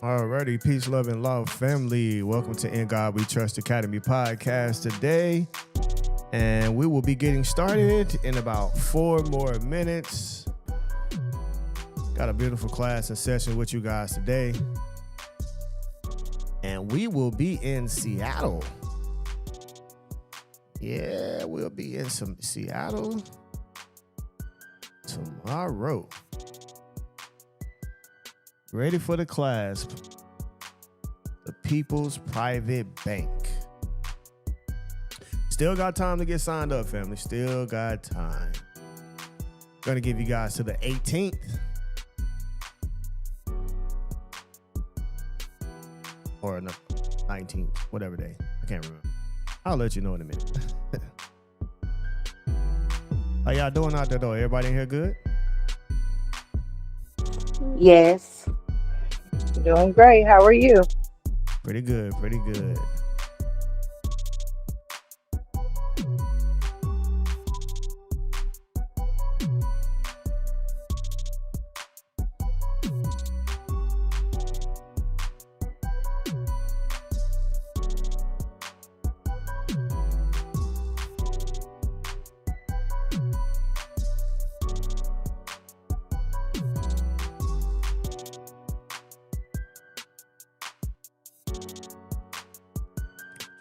Alrighty, peace, love, and love, family. Welcome to In God We Trust Academy podcast today. And we will be getting started in about 4 more minutes. Got a beautiful class and session with you guys today. And we will be in Seattle. Yeah, we'll be in Seattle tomorrow. Ready for the class. The People's Private Bank. Still got time to get signed up, family. Still got time. Gonna give you guys to the 18th. Or the 19th, whatever day. I can't remember. I'll let you know in a minute. How y'all doing out there, though? Everybody in here good? Yes. Doing great. How are you? Pretty good, pretty good.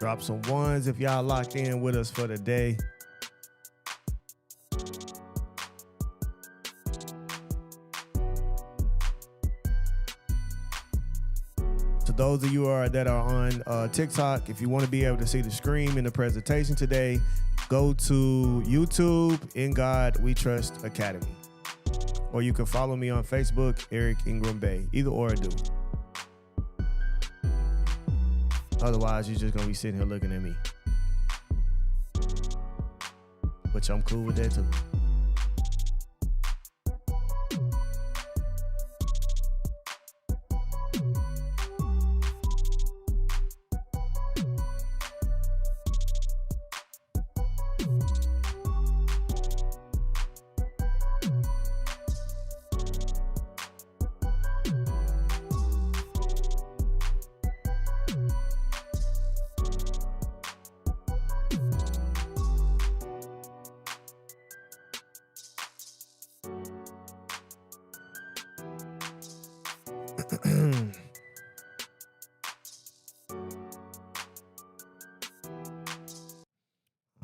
Drop some ones if y'all locked in with us for the day. To those of you that are on TikTok, if you want to be able to see the screen in the presentation today, go to YouTube, In God We Trust Academy. Or you can follow me on Facebook, Eric Ingram Bay. Either or do. Otherwise, you're just going to be sitting here looking at me. Which I'm cool with that too.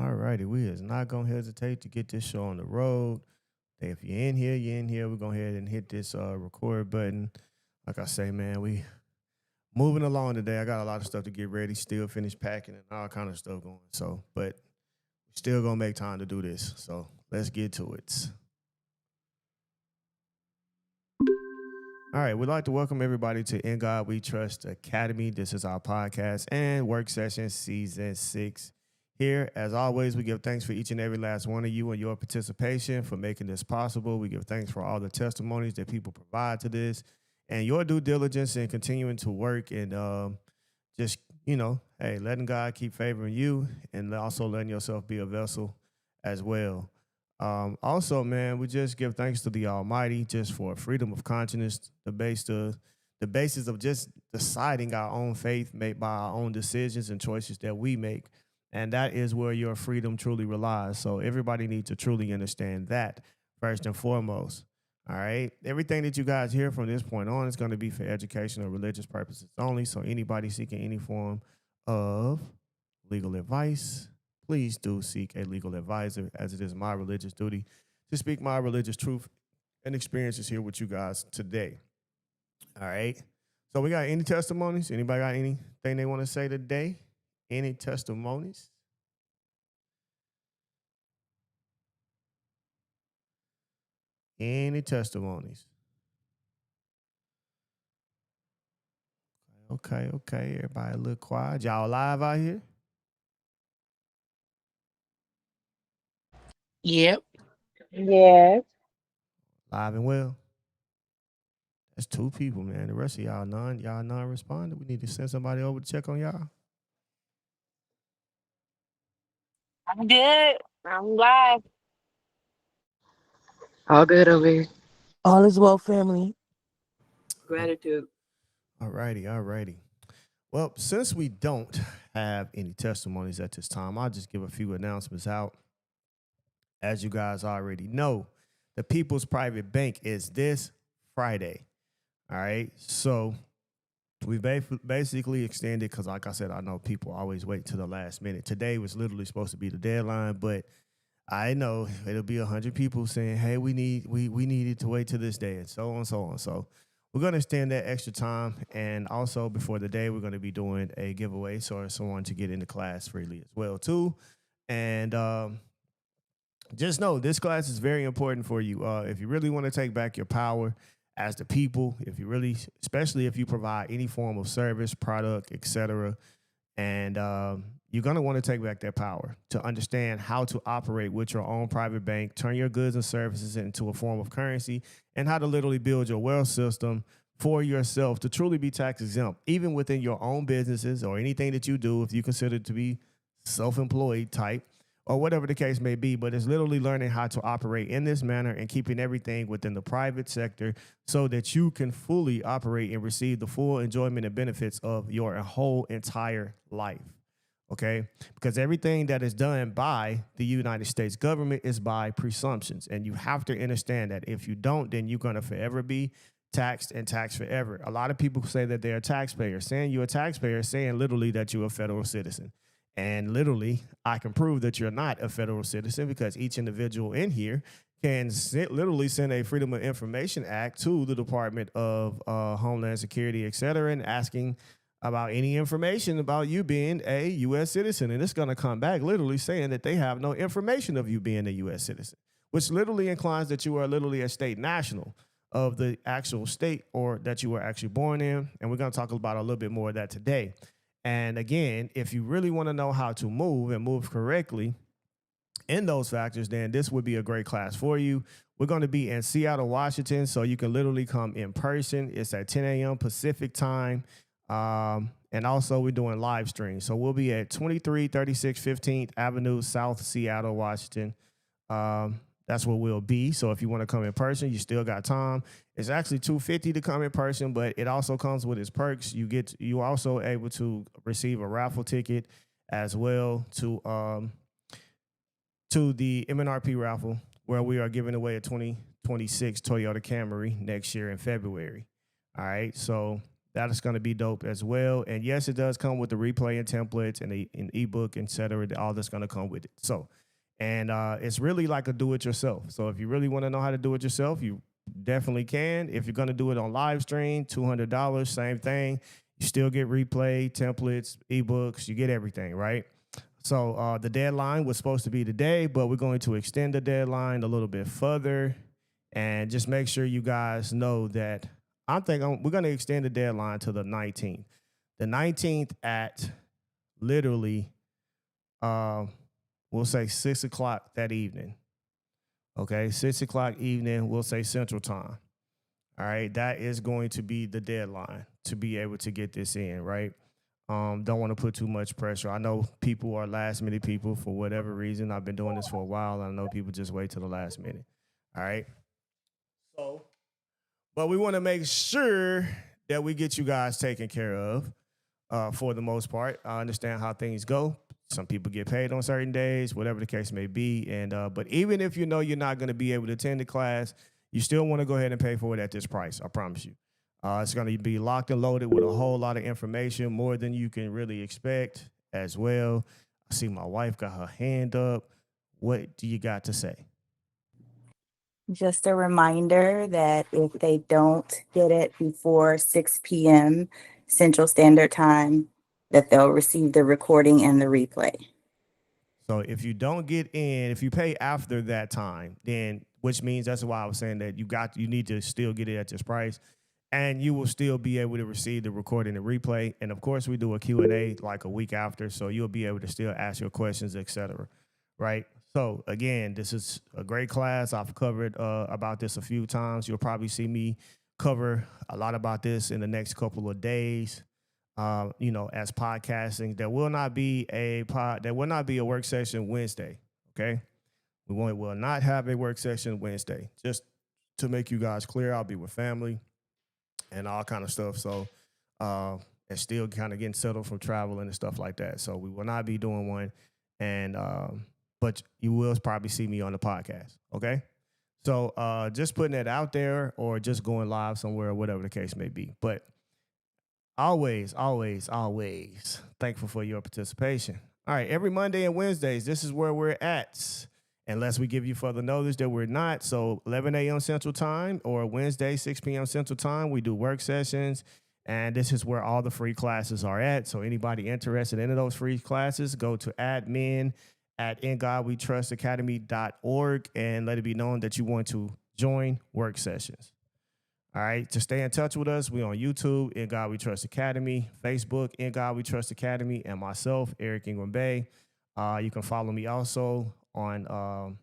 Alrighty, we is not gonna hesitate to get this show on the road. Hey, if you're in here, you're in here. We're gonna go ahead and hit this record button. Like I say, man, we moving along today. I got a lot of stuff to get ready, still finish packing and all kind of stuff going. So, but still gonna make time to do this. So let's get to it. All right, we'd like to welcome everybody to In God We Trust Academy. This is our podcast and work session season 6. Here, as always, we give thanks for each and every last one of you and your participation for making this possible. We give thanks for all the testimonies that people provide to this and your due diligence in continuing to work and just, hey, letting God keep favoring you and also letting yourself be a vessel as well. Also, man, we just give thanks to the Almighty just for freedom of conscience, the basis of just deciding our own faith made by our own decisions and choices that we make. And that is where your freedom truly relies. So everybody needs to truly understand that first and foremost. All right. Everything that you guys hear from this point on is going to be for educational or religious purposes only. So anybody seeking any form of legal advice, please do seek a legal advisor, as it is my religious duty to speak my religious truth and experiences here with you guys today. All right. So we got any testimonies? Anybody got anything they want to say today? Any testimonies? Any testimonies? Okay. Everybody a little quiet. Y'all live out here? Yep. Yes. Live and well. That's 2 people, man. The rest of y'all non-responding. We need to send somebody over to check on y'all. I'm good. I'm live. All good over here. All is well, family. Gratitude. All righty, all righty. Well, since we don't have any testimonies at this time, I'll just give a few announcements out. As you guys already know, the People's Private Bank is this Friday. All right. So we basically extended because, like I said, I know people always wait to the last minute. Today was literally supposed to be the deadline, but I know it'll be 100 people saying, "Hey, we needed to wait to this day," and so on, so on. So we're going to extend that extra time, and also before the day, we're going to be doing a giveaway so someone to get into class freely as well too. And just know this class is very important for you. If you really want to take back your power as the people, if you really, especially if you provide any form of service, product, etc., and you're going to want to take back that power to understand how to operate with your own private bank, turn your goods and services into a form of currency, and how to literally build your wealth system for yourself to truly be tax exempt, even within your own businesses or anything that you do, if you consider to be self-employed type or whatever the case may be. But it's literally learning how to operate in this manner and keeping everything within the private sector so that you can fully operate and receive the full enjoyment and benefits of your whole entire life. Okay, because everything that is done by the United States government is by presumptions. And you have to understand that if you don't, then you're going to forever be taxed and taxed forever. A lot of people say that they're a taxpayer. Saying you're a taxpayer, saying literally that you're a federal citizen. And literally, I can prove that you're not a federal citizen because each individual in here can literally send a Freedom of Information Act to the Department of Homeland Security, et cetera, and asking about any information about you being a U.S. citizen. And it's going to come back literally saying that they have no information of you being a U.S. citizen, which literally inclines that you are literally a state national of the actual state or that you were actually born in. And we're going to talk about a little bit more of that today. And again, if you really want to know how to move and move correctly in those factors, then this would be a great class for you. We're going to be in Seattle, Washington, so you can literally come in person. It's at 10 a.m. Pacific time. And also we're doing live streams. So we'll be at 2336 15th Avenue, South Seattle, Washington. That's where we'll be. So if you want to come in person, you still got time. It's actually $250 to come in person, but it also comes with its perks. You also able to receive a raffle ticket as well to the MNRP raffle, where we are giving away a 2026 Toyota Camry next year in February. All right, so that is going to be dope as well. And yes, it does come with the replay and templates and an ebook, et cetera. All that's going to come with it. So, and it's really like a do-it-yourself. So if you really want to know how to do it yourself, you definitely can. If you're going to do it on live stream, $200, same thing. You still get replay, templates, ebooks. You get everything, right? So the deadline was supposed to be today, but we're going to extend the deadline a little bit further. And just make sure you guys know that we're going to extend the deadline to the 19th. The 19th at literally, we'll say 6 o'clock that evening. Okay, 6 o'clock evening, we'll say Central Time. All right, that is going to be the deadline to be able to get this in, right? Don't want to put too much pressure. I know people are last minute people for whatever reason. I've been doing this for a while. I know people just wait till the last minute. All right. So, but we want to make sure that we get you guys taken care of for the most part. I understand how things go. Some people get paid on certain days, whatever the case may be. And but even if you know you're not going to be able to attend the class, you still want to go ahead and pay for it at this price. I promise you. It's going to be locked and loaded with a whole lot of information, more than you can really expect as well. I see my wife got her hand up. What do you got to say? Just a reminder that if they don't get it before 6 p.m. Central Standard Time, that they'll receive the recording and the replay. So if you don't get in, if you pay after that time, then which means that's why I was saying that you need to still get it at this price. And you will still be able to receive the recording and replay. And of course, we do a Q&A like a week after, so you'll be able to still ask your questions, etc. Right? So again, this is a great class. I've covered about this a few times. You'll probably see me cover a lot about this in the next couple of days. As podcasting, there will not be a work session Wednesday. Okay, we will not have a work session Wednesday. Just to make you guys clear, I'll be with family and all kind of stuff. So and still kind of getting settled from traveling and stuff like that. So we will not be doing one, and but you will probably see me on the podcast. Okay. So just putting it out there or just going live somewhere or whatever the case may be. But always, always, always thankful for your participation. All right, every Monday and Wednesdays, this is where we're at. Unless we give you further notice that we're not. So 11 a.m. Central Time or Wednesday, 6 p.m. Central Time, we do work sessions. And this is where all the free classes are at. So anybody interested in those free classes, go to admin at ingodwetrustacademy.org and let it be known that you want to join work sessions. All right. To stay in touch with us, we're on YouTube, In God We Trust Academy, Facebook, In God We Trust Academy, and myself, Eric Ingram Bay. You can follow me also on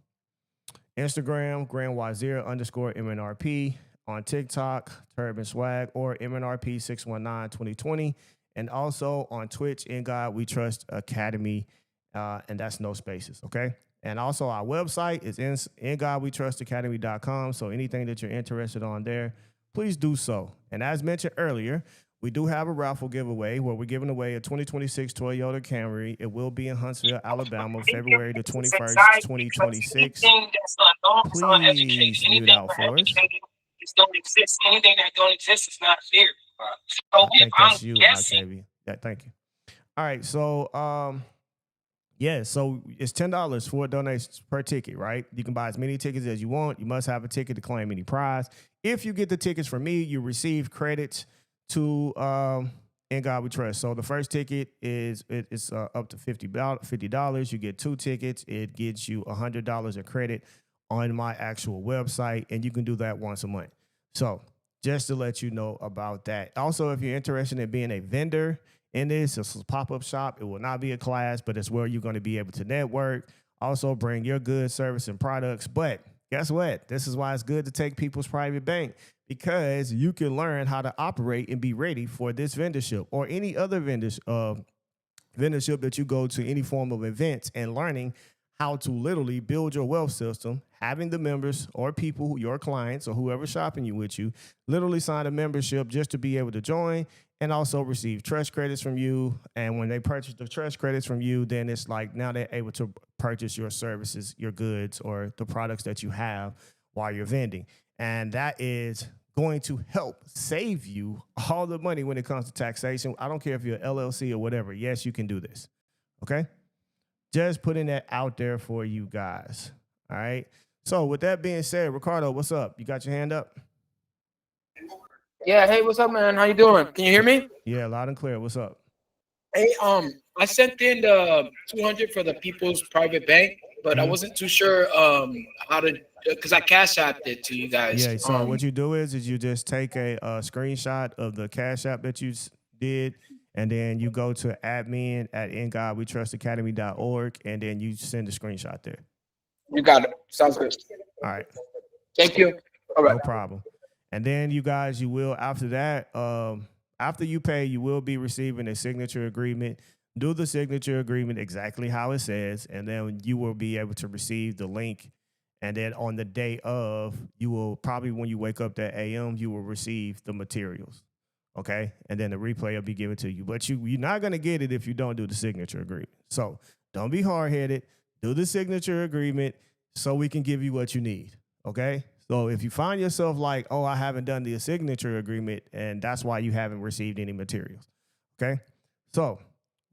Instagram, GrandWazir_MNRP, on TikTok, Turban Swag, or MNRP 619-2020, and also on Twitch, In God We Trust Academy, and that's no spaces, okay? And also our website is ingodwetrustacademy.com, so anything that you're interested on there, please do so. And as mentioned earlier, we do have a raffle giveaway where we're giving away a 2026 Toyota Camry. It will be in Huntsville, Alabama, February the 21st, 2026. Please mute out for us. Don't exist. Anything that don't exist is not here. I think that's you, Octavia. Yeah, thank you. All right, so yeah, so it's $10 for donations per ticket, right? You can buy as many tickets as you want. You must have a ticket to claim any prize. If you get the tickets from me, you receive credits to In God We Trust. So the first ticket is up to $50. You get 2 tickets. It gets you $100 of credit on my actual website, and you can do that once a month. So just to let you know about that. Also, if you're interested in being a vendor in this, it's a pop-up shop. It will not be a class, but it's where you're going to be able to network, also bring your goods, service, and products. But guess what? This is why it's good to take people's private bank, because you can learn how to operate and be ready for this vendorship or any other vendorship that you go to, any form of events, and learning how to literally build your wealth system, having the members or people, your clients or whoever shopping with you, literally sign a membership just to be able to join and also receive trust credits from you. And when they purchase the trust credits from you, then it's like now they're able to purchase your services, your goods, or the products that you have while you're vending. And that is going to help save you all the money when it comes to taxation. I don't care if you're an LLC or whatever. Yes, you can do this. Okay? Just putting that out there for you guys. All right. So with that being said, Ricardo, what's up? You got your hand up? Yeah. Hey, what's up, man? How you doing? Can you hear me? Yeah, loud and clear. What's up? Hey, I sent in the 200 for the People's Private Bank, but I wasn't too sure how to, because I cash apped it to you guys. Yeah. So what you do is you just take a screenshot of the Cash App that you did, and then you go to admin at ingodwetrustacademy.org, and then you send a screenshot there. You got it. Sounds good. All right. Thank you. All right. No problem. And then you guys, you will, after that, after you pay, you will be receiving a signature agreement. Do the signature agreement exactly how it says, and then you will be able to receive the link. And then on the day of, you will probably, when you wake up that AM, you will receive the materials. Okay, and then the replay will be given to you. But you're not going to get it if you don't do the signature agreement. So don't be hard-headed. Do the signature agreement so we can give you what you need, okay? So if you find yourself like, oh, I haven't done the signature agreement, and that's why you haven't received any materials, okay? So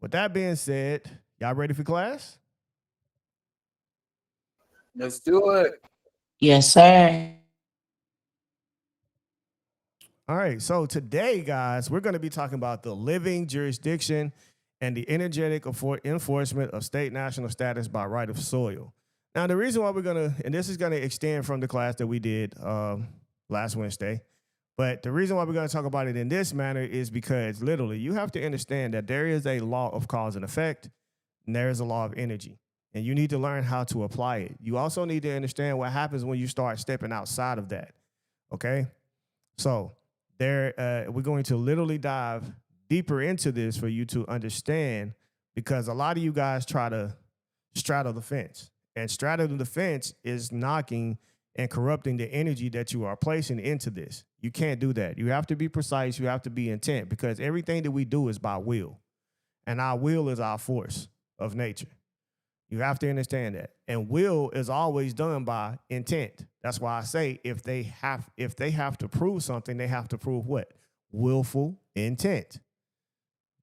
with that being said, y'all ready for class? Let's do it. Yes, sir. All right, so today, guys, we're going to be talking about the living jurisdiction and the energetic enforcement of state national status by right of soil. Now, the reason why we're going to, and this is going to extend from the class that we did last Wednesday, but the reason why we're going to talk about it in this manner is because literally you have to understand that there is a law of cause and effect, and there is a law of energy, and you need to learn how to apply it. You also need to understand what happens when you start stepping outside of that, okay? So we're going to literally dive deeper into this for you to understand, because a lot of you guys try to straddle the fence, and straddling the fence is knocking and corrupting the energy that you are placing into this. You can't do that. You have to be precise. You have to be intent, because everything that we do is by will. And our will is our force of nature. You have to understand that. And will is always done by intent. That's why I say if they have to prove something, they have to prove what? Willful intent.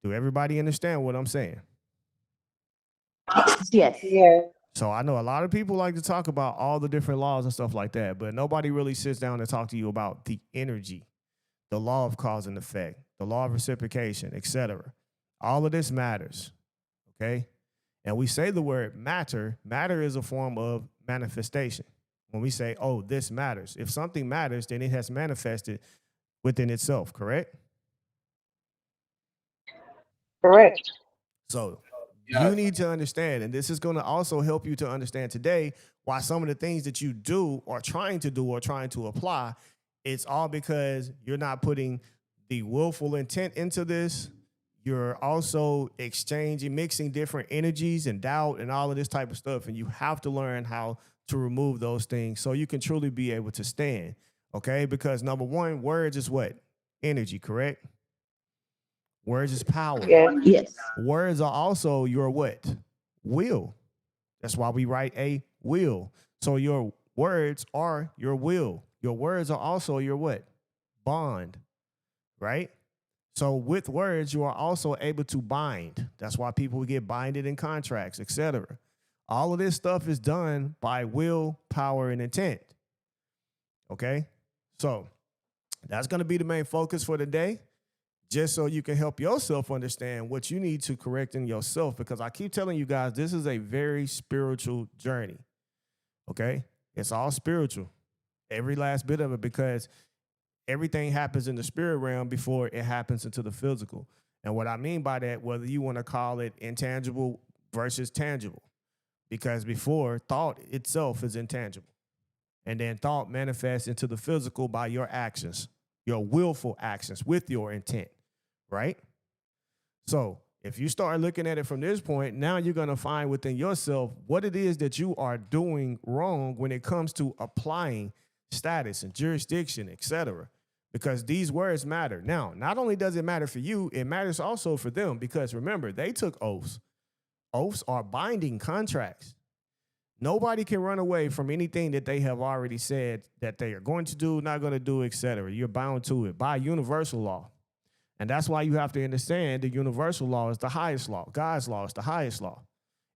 Do everybody understand what I'm saying? Yes. Yeah. So I know a lot of people like to talk about all the different laws and stuff like that, but nobody really sits down and talk to you about the energy, the law of cause and effect, the law of reciprocation, etc. All of this matters, okay? And we say the word matter. Matter is a form of manifestation. When we say, oh, this matters. If something matters, then it has manifested within itself, correct? Correct. So you need to understand, and this is going to also help you to understand today why some of the things that you do or trying to apply, it's all because you're not putting the willful intent into this. You're also mixing different energies and doubt and all of this type of stuff. And you have to learn how to remove those things so you can truly be able to stand. Okay? Because number one, words is what? Energy, correct? Words is power. Yes. Yes. Words are also your what? Will. That's why we write a will. So your words are your will. Your words are also your what? Bond, right? So with words, you are also able to bind. That's why people get binded in contracts, etc. All of this stuff is done by will, power, and intent. Okay? So that's going to be the main focus for today, just so you can help yourself understand what you need to correct in yourself, because I keep telling you guys, this is a very spiritual journey, okay? It's all spiritual, every last bit of it, because everything happens in the spirit realm before it happens into the physical. And what I mean by that, whether you want to call it intangible versus tangible, because before, thought itself is intangible. And then thought manifests into the physical by your actions, your willful actions with your intent. Right? So if you start looking at it from this point, now you're going to find within yourself what it is that you are doing wrong when it comes to applying status and jurisdiction, etc. Because these words matter. Now, not only does it matter for you, it matters also for them, because remember, they took oaths. Oaths are binding contracts. Nobody can run away from anything that they have already said that they are going to do, not going to do, etc. You're bound to it by universal law. And that's why you have to understand the universal law is the highest law. God's law is the highest law.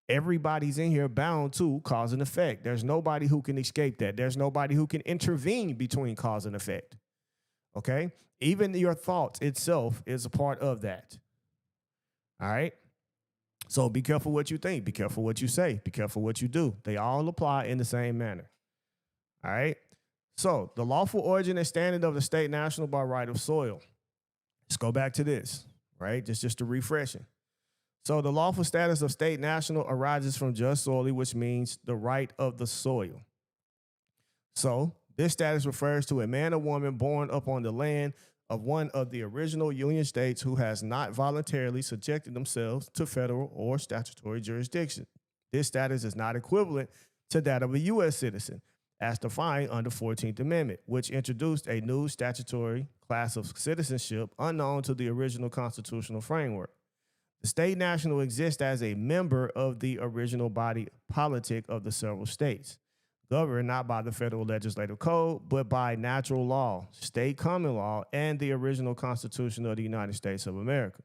Everybody's in here bound to cause and effect. There's nobody who can escape that. There's nobody who can intervene between cause and effect. Okay? Even your thoughts itself is a part of that. All right? So be careful what you think. Be careful what you say. Be careful what you do. They all apply in the same manner. All right? So the lawful origin and standing of the state national by right of soil. Let's go back to this, right? Just to refreshing. So the lawful status of state national arises from jus soli, which means the right of the soil. So this status refers to a man or woman born upon the land of one of the original Union states who has not voluntarily subjected themselves to federal or statutory jurisdiction. This status is not equivalent to that of a U.S. citizen, as defined under 14th Amendment, which introduced a new statutory class of citizenship unknown to the original constitutional framework. The state national exists as a member of the original body politic of the several states, governed not by the federal legislative code, but by natural law, state common law, and the original Constitution of the United States of America.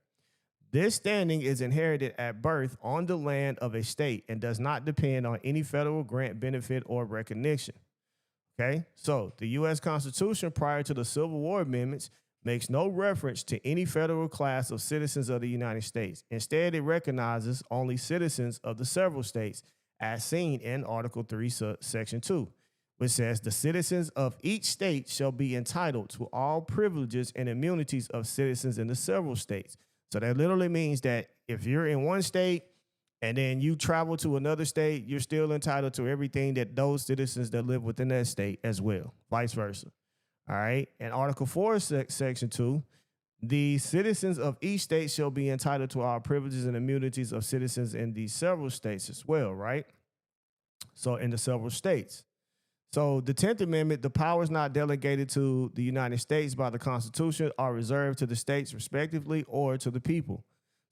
This standing is inherited at birth on the land of a state and does not depend on any federal grant, benefit, or recognition. Okay, so the U.S. Constitution prior to the Civil War amendments makes no reference to any federal class of citizens of the United States. Instead, it recognizes only citizens of the several states, as seen in Article 3, Section 2, which says the citizens of each state shall be entitled to all privileges and immunities of citizens in the several states. So that literally means that if you're in one state and then you travel to another state, you're still entitled to everything that those citizens that live within that state as well, vice versa. All right. And Article 4, Section 2, the citizens of each state shall be entitled to all privileges and immunities of citizens in the several states as well, right? So in the several states. So the 10th Amendment, the powers not delegated to the United States by the Constitution are reserved to the states respectively or to the people.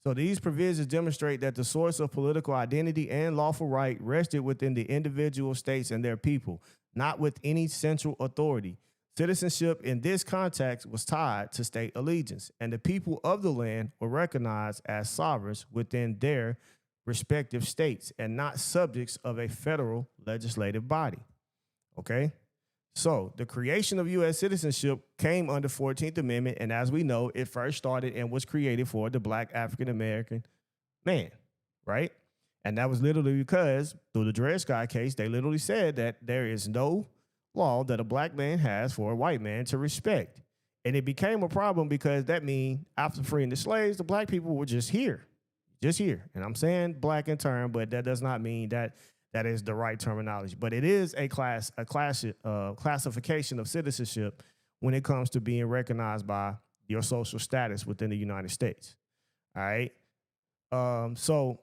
So these provisions demonstrate that the source of political identity and lawful right rested within the individual states and their people, not with any central authority. Citizenship in this context was tied to state allegiance, and the people of the land were recognized as sovereigns within their respective states and not subjects of a federal legislative body. Okay? So the creation of U.S. citizenship came under 14th Amendment, and as we know, it first started and was created for the Black African American man, right? And that was literally because through the Dred Scott case, they literally said that there is no law that a black man has for a white man to respect. And it became a problem because that means after freeing the slaves, the black people were just here. And I'm saying black in term, but that does not mean that that is the right terminology. But it is a classification of citizenship when it comes to being recognized by your social status within the United States. All right. So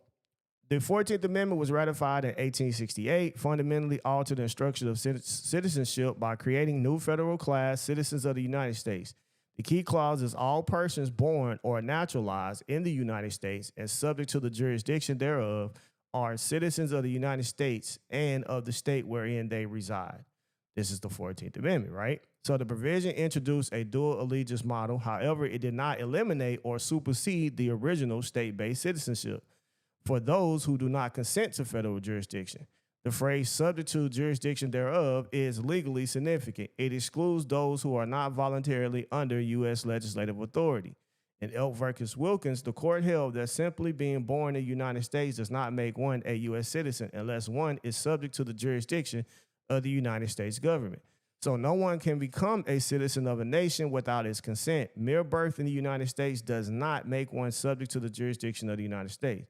the 14th Amendment was ratified in 1868, fundamentally altered the structure of citizenship by creating new federal class citizens of the United States. The key clause is all persons born or naturalized in the United States and subject to the jurisdiction thereof are citizens of the United States and of the state wherein they reside. This is the 14th Amendment, right? So the provision introduced a dual allegiance model. However, it did not eliminate or supersede the original state-based citizenship for those who do not consent to federal jurisdiction. The phrase subject to jurisdiction thereof is legally significant. It excludes those who are not voluntarily under U.S. legislative authority. In Elk versus Wilkins, the court held that simply being born in the United States does not make one a U.S. citizen unless one is subject to the jurisdiction of the United States government. So no one can become a citizen of a nation without its consent. Mere birth in the United States does not make one subject to the jurisdiction of the United States.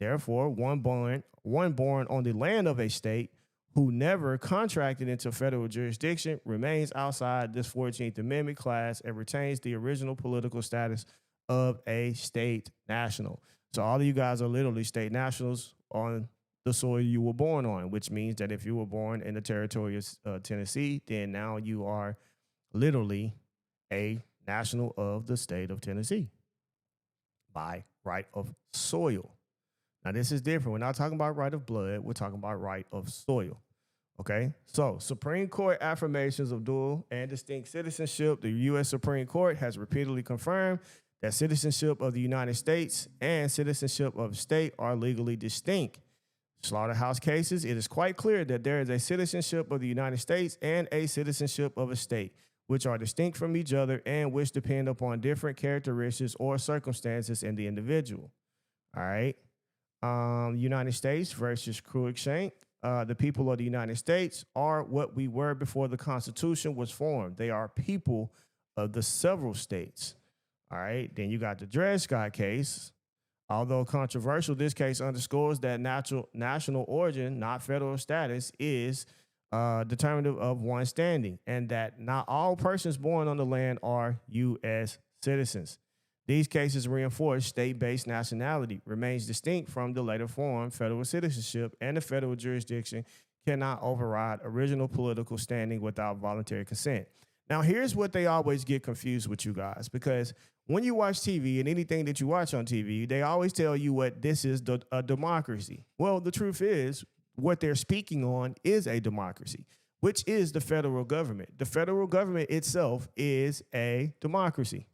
Therefore, one born on the land of a state who never contracted into federal jurisdiction remains outside this 14th Amendment class and retains the original political status of a state national. So all of you guys are literally state nationals on the soil you were born on, which means that if you were born in the territory of Tennessee, then now you are literally a national of the state of Tennessee by right of soil. Now, this is different. We're not talking about right of blood. We're talking about right of soil. Okay? So, Supreme Court affirmations of dual and distinct citizenship. The U.S. Supreme Court has repeatedly confirmed that citizenship of the United States and citizenship of a state are legally distinct. Slaughterhouse cases, it is quite clear that there is a citizenship of the United States and a citizenship of a state, which are distinct from each other and which depend upon different characteristics or circumstances in the individual. All right? United States versus Cruikshank. The people of the United States are what we were before the Constitution was formed. They are people of the several states. All right. Then you got the Dred Scott case. Although controversial, this case underscores that national origin, not federal status, is determinative of one's standing, and that not all persons born on the land are U.S. citizens. These cases reinforce state-based nationality remains distinct from the later form federal citizenship, and the federal jurisdiction cannot override original political standing without voluntary consent. Now, here's what they always get confused with you guys, because when you watch TV and anything that you watch on TV, they always tell you what this is a democracy. Well, the truth is what they're speaking on is a democracy, which is the federal government. The federal government itself is a democracy.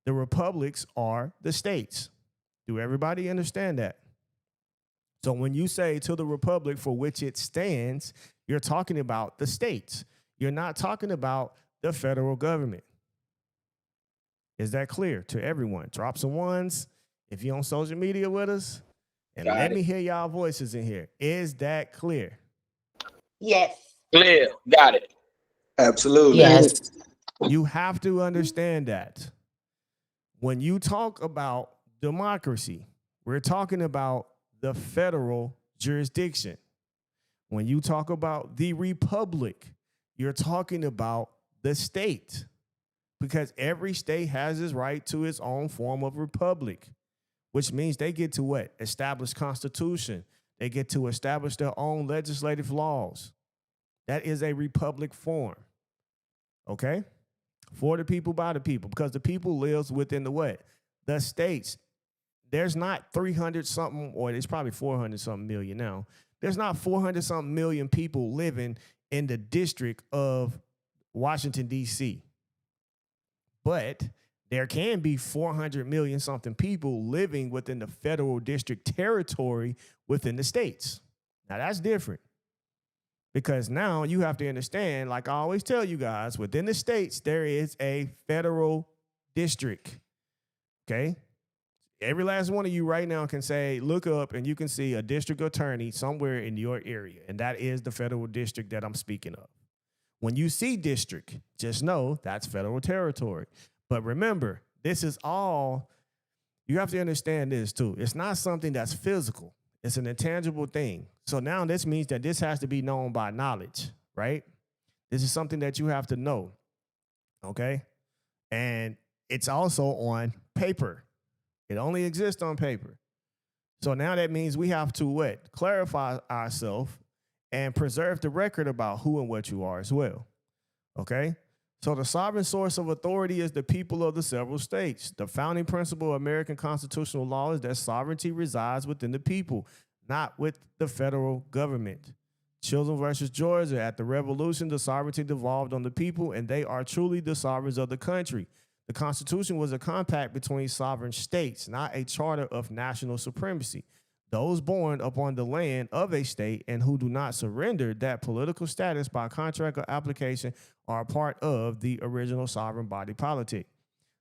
The republics are the states. Do everybody understand that? So when you say to the republic for which it stands, you're talking about the states. You're not talking about the federal government. Is that clear to everyone? Drop some ones if you're on social media with us, and let me hear y'all voices in here. Is that clear? Yes. Clear. Got it. Absolutely. Yes. You have to understand that. When you talk about democracy, we're talking about the federal jurisdiction. When you talk about the republic, you're talking about the state, because every state has its right to its own form of republic, which means they get to what? Establish constitution. They get to establish their own legislative laws. That is a republic form. Okay? For the people, by the people, because the people lives within the what? The states. There's not 300 something, or it's probably 400 something million now. There's not 400 something million people living in the district of Washington, D.C. But there can be 400 million something people living within the federal district territory within the states. Now that's different. Because now you have to understand, like I always tell you guys, within the states, there is a federal district. Okay? Every last one of you right now can say, look up and you can see a district attorney somewhere in your area. And that is the federal district that I'm speaking of. When you see district, just know that's federal territory. But remember, this is all, you have to understand this too. It's not something that's physical. It's an intangible thing. So now this means that this has to be known by knowledge, right? This is something that you have to know, okay? And it's also on paper. It only exists on paper. So now that means we have to what? Clarify ourselves and preserve the record about who and what you are as well, okay? So the sovereign source of authority is the people of the several states. The founding principle of American constitutional law is that sovereignty resides within the people, not with the federal government. Children versus Georgia, at the revolution, the sovereignty devolved on the people, and they are truly the sovereigns of the country. The Constitution was a compact between sovereign states, not a charter of national supremacy. Those born upon the land of a state and who do not surrender that political status by contract or application are a part of the original sovereign body politic.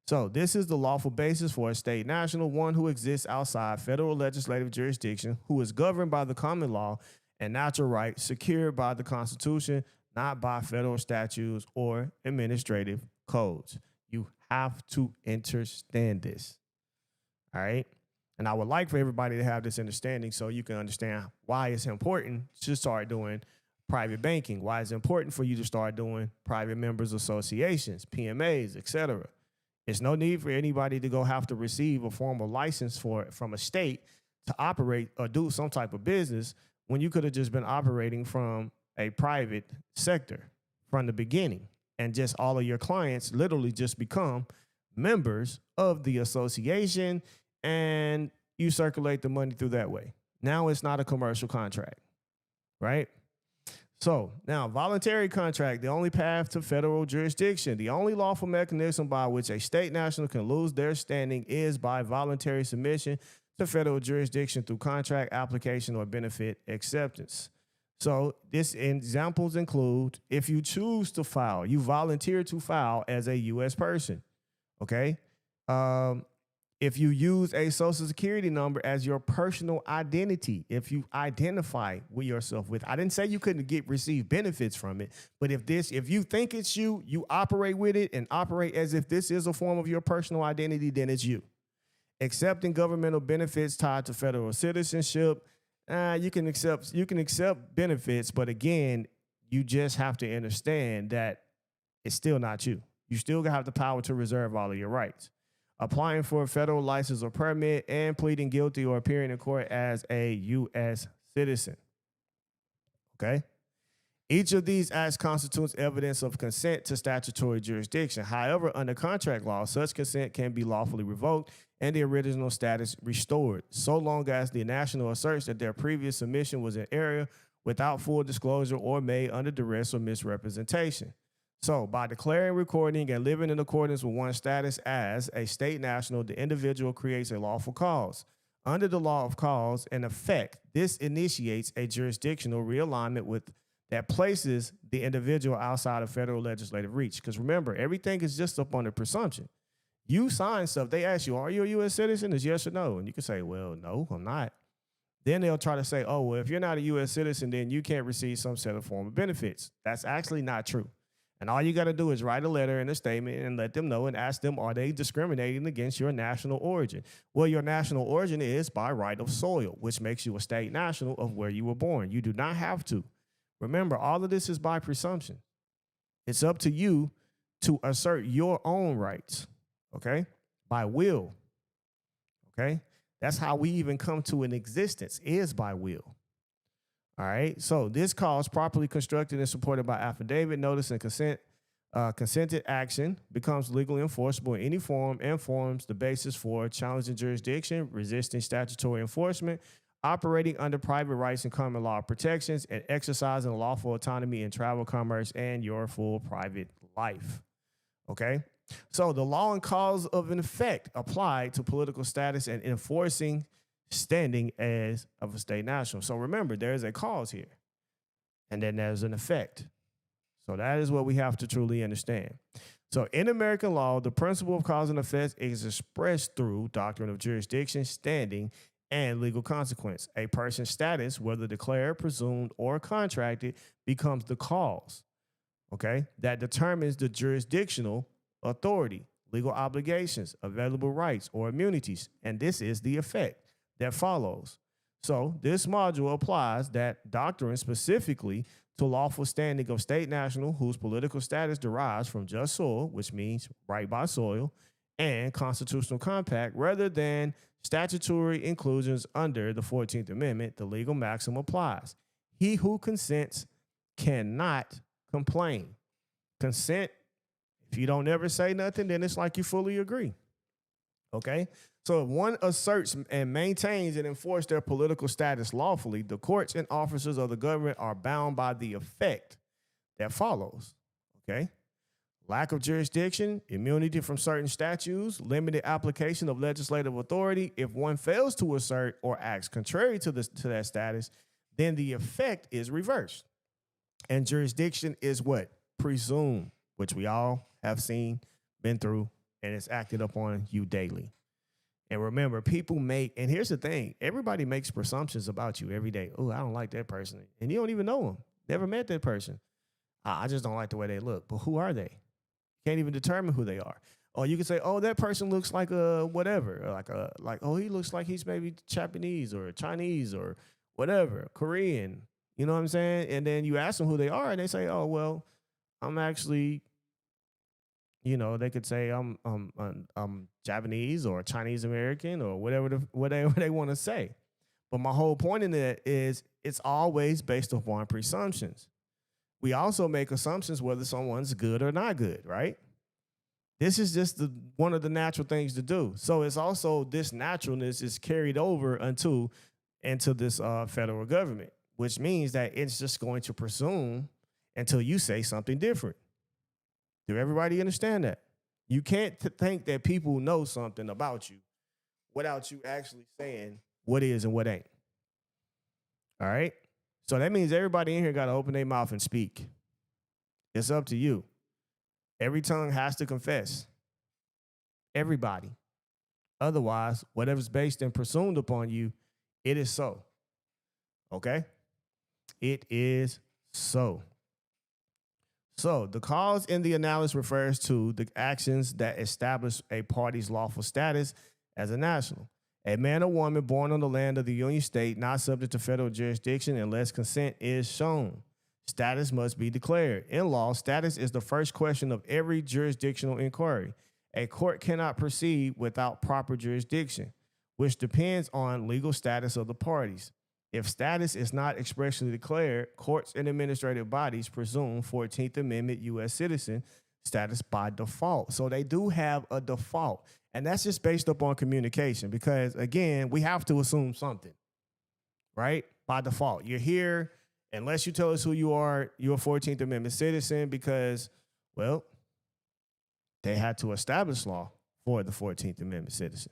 So this is the lawful basis for a state national, one who exists outside federal legislative jurisdiction, who is governed by the common law and natural rights secured by the Constitution, not by federal statutes or administrative codes. You have to understand this. All right? And I would like for everybody to have this understanding so you can understand why it's important to start doing private banking, why it's important for you to start doing private members associations, PMAs, etc. There's no need for anybody to go have to receive a formal license from a state to operate or do some type of business when you could have just been operating from a private sector from the beginning, and just all of your clients literally just become members of the association and you circulate the money through that way. Now it's not a commercial contract, right? So now voluntary contract, the only path to federal jurisdiction. The only lawful mechanism by which a state national can lose their standing is by voluntary submission to federal jurisdiction through contract application or benefit acceptance. So this examples include if you choose to file, you volunteer to file as a U.S. person, okay? If you use a social security number as your personal identity, if you identify with yourself with, I didn't say you couldn't receive benefits from it, but if you think it's you, you operate with it and operate as if this is a form of your personal identity, then it's you. Accepting governmental benefits tied to federal citizenship, you can accept benefits, but again, you just have to understand that it's still not you. You still have the power to reserve all of your rights. Applying for a federal license or permit, and pleading guilty or appearing in court as a U.S. citizen. Okay? Each of these acts constitutes evidence of consent to statutory jurisdiction. However, under contract law, such consent can be lawfully revoked and the original status restored, so long as the national asserts that their previous submission was in error without full disclosure or made under duress or misrepresentation. So, by declaring, recording, and living in accordance with one's status as a state national, the individual creates a lawful cause. Under the law of cause and effect, this initiates a jurisdictional realignment that places the individual outside of federal legislative reach. Because remember, everything is just up on the presumption. You sign stuff, they ask you, are you a U.S. citizen? It's yes or no. And you can say, well, no, I'm not. Then they'll try to say, oh, well, if you're not a U.S. citizen, then you can't receive some set of form of benefits. That's actually not true. And all you got to do is write a letter and a statement and let them know and ask them, are they discriminating against your national origin? Well, your national origin is by right of soil, which makes you a state national of where you were born. You do not have to. Remember, all of this is by presumption. It's up to you to assert your own rights, okay? By will, okay? That's how we even come to an existence, is by will, All right. So this cause, properly constructed and supported by affidavit, notice, and consented action, becomes legally enforceable in any form and forms the basis for challenging jurisdiction, resisting statutory enforcement, operating under private rights and common law protections, and exercising lawful autonomy in travel, commerce, and your full private life. Okay. So the law and cause of an effect applied to political status and enforcing standing as of a state national. So remember, there is a cause here, and then there's an effect. So that is what we have to truly understand. So in American law, the principle of cause and effect is expressed through doctrine of jurisdiction, standing, and legal consequence. A person's status, whether declared, presumed, or contracted, becomes the cause, okay, that determines the jurisdictional authority, legal obligations, available rights, or immunities. And this is the effect that follows. So this module applies that doctrine specifically to lawful standing of state national whose political status derives from just soil, which means right by soil, and constitutional compact, rather than statutory inclusions under the 14th Amendment. The legal maxim applies. He who consents cannot complain. Consent, if you don't ever say nothing, then it's like you fully agree. Okay? So if one asserts and maintains and enforces their political status lawfully, the courts and officers of the government are bound by the effect that follows. Okay? Lack of jurisdiction, immunity from certain statutes, limited application of legislative authority. If one fails to assert or acts contrary to that status, then the effect is reversed. And jurisdiction is what? Presumed, which we all have seen, been through, and it's acted upon you daily. And remember, people make, and here's the thing, everybody makes presumptions about you every day. Oh, I don't like that person. And you don't even know them. Never met that person. I just don't like the way they look. But who are they? Can't even determine who they are. Or you can say, oh, that person looks like a whatever. Or oh, he looks like he's maybe Japanese or Chinese or whatever, Korean. You know what I'm saying? And then you ask them who they are, and they say, oh, well, I'm actually, you know, they could say I'm Japanese or Chinese American or whatever they want to say. But my whole point in that is it's always based upon presumptions. We also make assumptions whether someone's good or not good, right? This is just one of the natural things to do. So it's also this naturalness is carried over into this federal government, which means that it's just going to presume until you say something different. Do everybody understand that? You can't think that people know something about you without you actually saying what is and what ain't. All right? So that means everybody in here got to open their mouth and speak. It's up to you. Every tongue has to confess. Everybody. Otherwise, whatever's based and presumed upon you, it is so. Okay? It is so. So the cause in the analysis refers to the actions that establish a party's lawful status as a national. A man or woman born on the land of the Union State, not subject to federal jurisdiction unless consent is shown. Status must be declared. In law, status is the first question of every jurisdictional inquiry. A court cannot proceed without proper jurisdiction, which depends on legal status of the parties. If status is not expressly declared, courts and administrative bodies presume 14th Amendment U.S. citizen status by default. So they do have a default. And that's just based upon communication because, again, we have to assume something, right? By default. You're here, unless you tell us who you are, you're a 14th Amendment citizen because, well, they had to establish law for the 14th Amendment citizen,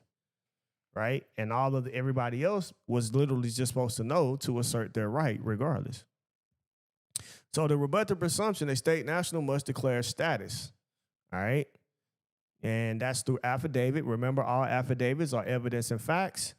right? And all of everybody else was literally just supposed to know to assert their right regardless. So to rebut the presumption, a state national must declare status, all right? And that's through affidavit. Remember, all affidavits are evidence and facts.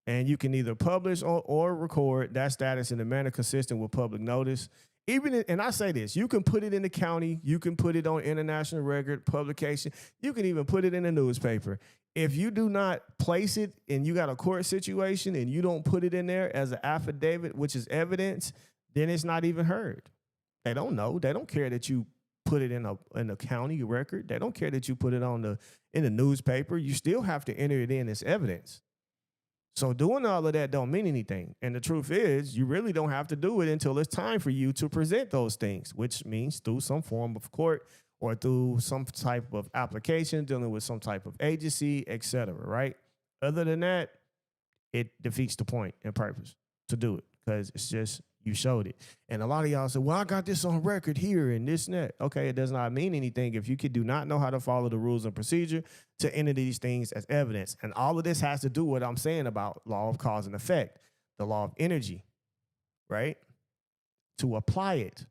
And you can either publish or record that status in a manner consistent with public notice. And I say this, you can put it in the county. You can put it on international record, publication. You can even put it in a newspaper. If you do not place it and you got a court situation and you don't put it in there as an affidavit, which is evidence, then it's not even heard. They don't know. They don't care that you put it in a county record. They don't care that you put it in the newspaper. You still have to enter it in as evidence. So doing all of that don't mean anything. And the truth is, you really don't have to do it until it's time for you to present those things, which means through some form of court or through some type of application, dealing with some type of agency, etc. Right? Other than that, it defeats the point and purpose to do it because it's just you showed it. And a lot of y'all say, well, I got this on record here and this and that. Okay, it does not mean anything if you do not know how to follow the rules and procedure to enter these things as evidence. And all of this has to do with what I'm saying about law of cause and effect, the law of energy, right? To apply it,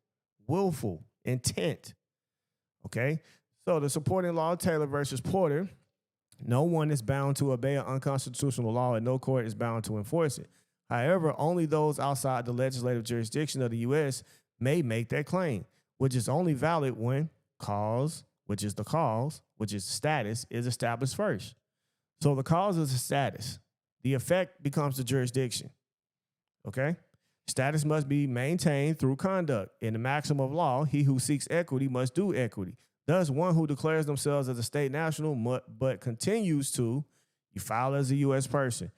willful intent. Okay, so the supporting law of Taylor versus Porter, no one is bound to obey an unconstitutional law and no court is bound to enforce it. However, only those outside the legislative jurisdiction of the U.S. may make that claim, which is only valid when cause, which is the status, is established first. So the cause is the status. The effect becomes the jurisdiction. Okay? Status must be maintained through conduct. In the maxim of law, he who seeks equity must do equity. Thus, one who declares themselves as a state national but continues to, you file as a U.S. person.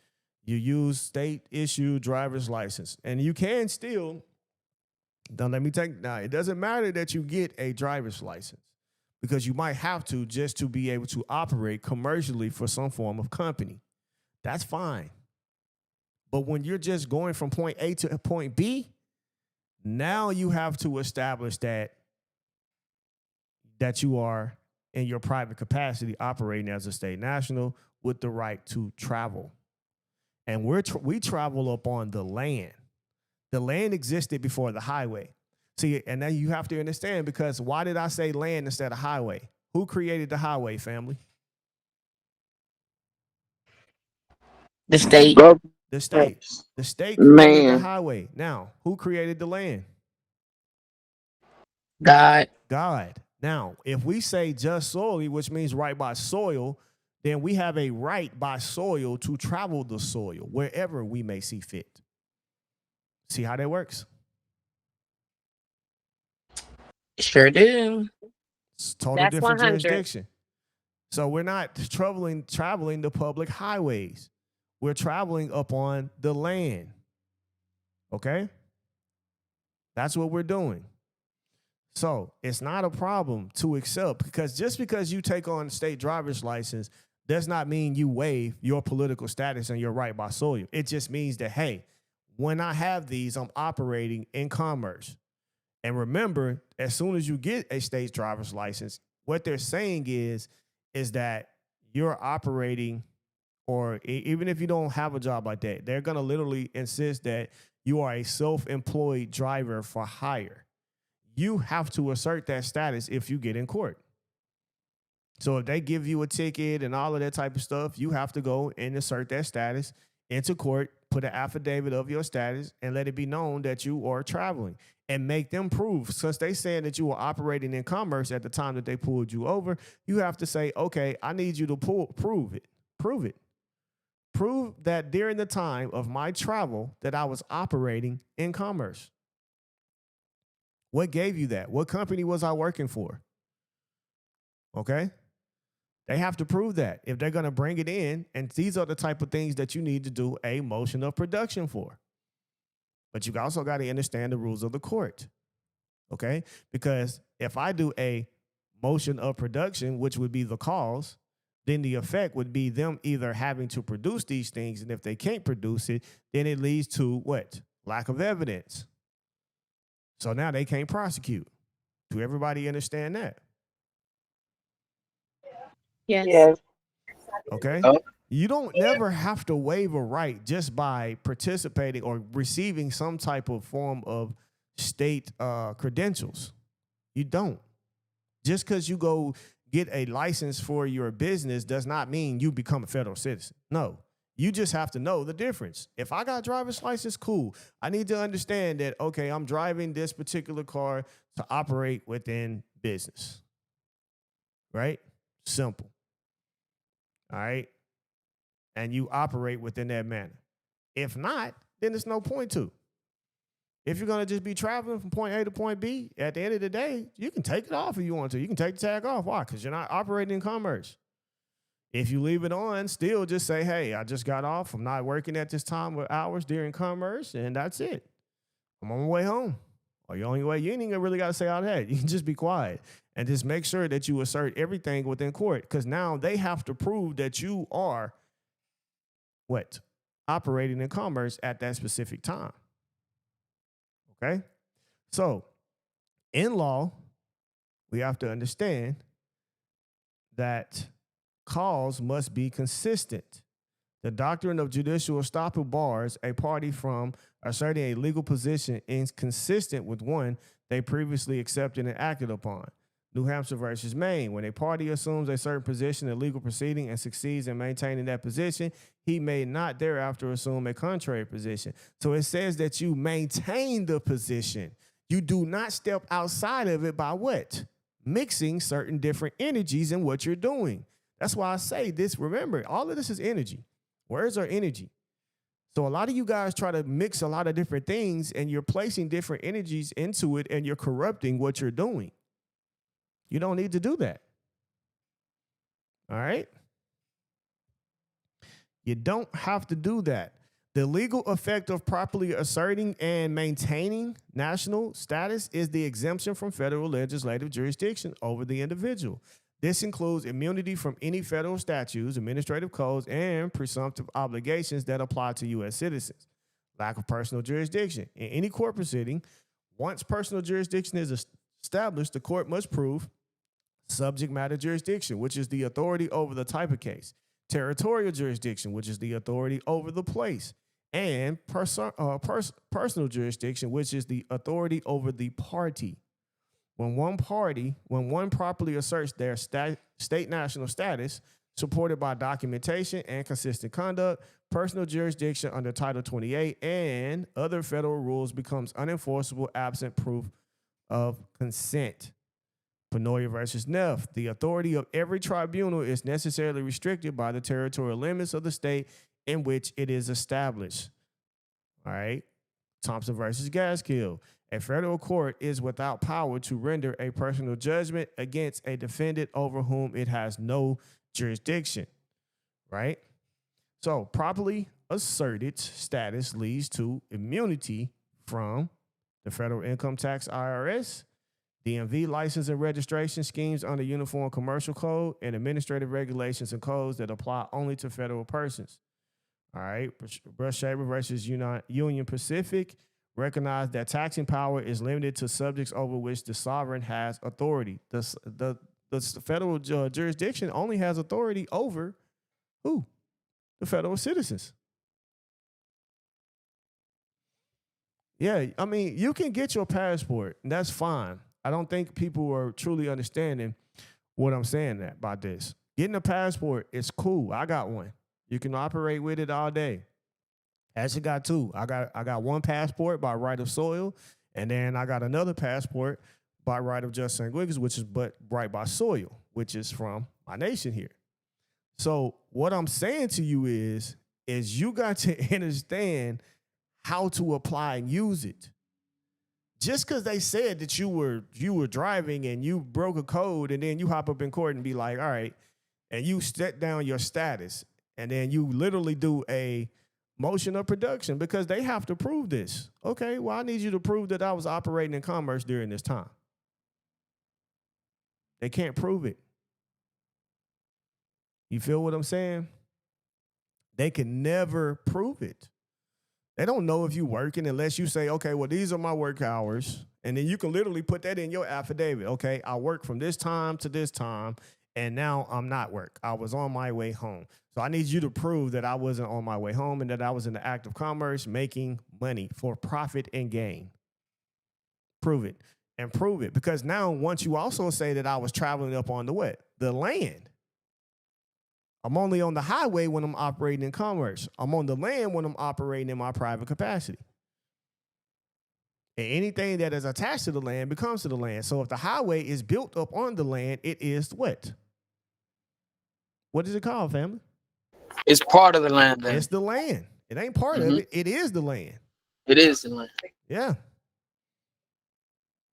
You use state-issued driver's license. And you can still, it doesn't matter that you get a driver's license because you might have to just to be able to operate commercially for some form of company. That's fine. But when you're just going from point A to point B, now you have to establish that you are in your private capacity operating as a state national with the right to travel. And we travel up on the land. The land existed before the highway. See, and now you have to understand because why did I say land instead of highway? Who created the highway, family? The state. The state. The state created the highway. Now, who created the land? God. Now, if we say just solely, which means right by soil, then we have a right by soil to travel the soil wherever we may see fit. See how that works? Sure do. It's totally That's different 100. jurisdiction. So we're not traveling the public highways. We're traveling up on the land. Okay? That's what we're doing. So it's not a problem to accept because just because you take on a state driver's license does not mean you waive your political status and your right by soil. It just means that, hey, when I have these, I'm operating in commerce. And remember, as soon as you get a state driver's license, what they're saying is that you're operating, or even if you don't have a job like that, they're going to literally insist that you are a self-employed driver for hire. You have to assert that status if you get in court. So if they give you a ticket and all of that type of stuff, you have to go and assert that status into court, put an affidavit of your status, and let it be known that you are traveling and make them prove. Since they saying that you were operating in commerce at the time that they pulled you over, you have to say, okay, I need you to prove it. Prove it. Prove that during the time of my travel that I was operating in commerce. What gave you that? What company was I working for? Okay? They have to prove that if they're going to bring it in, and these are the type of things that you need to do a motion of production for. But you also got to understand the rules of the court, okay? Because if I do a motion of production, which would be the cause, then the effect would be them either having to produce these things, and if they can't produce it, then it leads to what? Lack of evidence. So now they can't prosecute. Do everybody understand that? Yes. Okay? You don't never have to waive a right just by participating or receiving some type of form of state credentials. You don't. Just because you go get a license for your business does not mean you become a federal citizen. No. You just have to know the difference. If I got a driver's license, cool. I need to understand that, okay, I'm driving this particular car to operate within business. Right? Simple. All right? And you operate within that manner. If not, then there's no point to. If you're going to just be traveling from point A to point B, at the end of the day, you can take it off if you want to. You can take the tag off. Why? Because you're not operating in commerce. If you leave it on, still just say, hey, I just got off. I'm not working at this time with hours during commerce, and that's it. I'm on my way home. Or you're on your way. You ain't even really got to say all that. You can just be quiet and just make sure that you assert everything within court, because now they have to prove that you are what? Operating in commerce at that specific time. Okay? So, in law, we have to understand that cause must be consistent. The doctrine of judicial estoppel bars a party from asserting a legal position inconsistent with one they previously accepted and acted upon. New Hampshire versus Maine. When a party assumes a certain position in a legal proceeding and succeeds in maintaining that position, he may not thereafter assume a contrary position. So it says that you maintain the position. You do not step outside of it by what? Mixing certain different energies in what you're doing. That's why I say this. Remember, all of this is energy. Words are energy. So a lot of you guys try to mix a lot of different things, and you're placing different energies into it, and you're corrupting what you're doing. You don't need to do that. All right? You don't have to do that. The legal effect of properly asserting and maintaining national status is the exemption from federal legislative jurisdiction over the individual. This includes immunity from any federal statutes, administrative codes, and presumptive obligations that apply to U.S. citizens. Lack of personal jurisdiction. In any court proceeding, once personal jurisdiction is established, the court must prove subject matter jurisdiction, which is the authority over the type of case. Territorial jurisdiction, which is the authority over the place. And personal jurisdiction, which is the authority over the party. When one properly asserts their state national status, supported by documentation and consistent conduct, personal jurisdiction under Title 28 and other federal rules becomes unenforceable absent proof of consent. Penoyer versus Neff. The authority of every tribunal is necessarily restricted by the territorial limits of the state in which it is established. All right. Thompson versus Gaskill. A federal court is without power to render a personal judgment against a defendant over whom it has no jurisdiction. Right? So, properly asserted status leads to immunity from the federal income tax IRS, DMV license and registration schemes under Uniform Commercial Code, and administrative regulations and codes that apply only to federal persons. All right. Brushaber versus Union Pacific. Recognize that taxing power is limited to subjects over which the sovereign has authority. The federal jurisdiction only has authority over who? The federal citizens. Yeah, I mean, you can get your passport, and that's fine. I don't think people are truly understanding what I'm saying about this. Getting a passport is cool. I got one. You can operate with it all day. Actually got two. I got one passport by right of soil, and then I got another passport by right of just St. Wiggins, which is but right by soil, which is from my nation here. So what I'm saying to you is you got to understand how to apply and use it. Just because they said that you were driving and you broke a code, and then you hop up in court and be like, all right, and you set down your status, and then you literally do a motion of production because they have to prove this. Okay, well, I need you to prove that I was operating in commerce during this time. They can't prove it. You feel what I'm saying? They can never prove it. They don't know if you're working unless you say, okay, well, these are my work hours. And then you can literally put that in your affidavit. Okay, I work from this time to this time, and now I'm not work. I was on my way home. So I need you to prove that I wasn't on my way home and that I was in the act of commerce making money for profit and gain. Prove it and prove it. Because now once you also say that I was traveling up on the what? The land. I'm only on the highway when I'm operating in commerce. I'm on the land when I'm operating in my private capacity. And anything that is attached to the land becomes to the land. So if the highway is built up on the land, it is what? What is it called, family? It's part of the land then. It's the land. It ain't part of it. It is the land. It is the land. Yeah.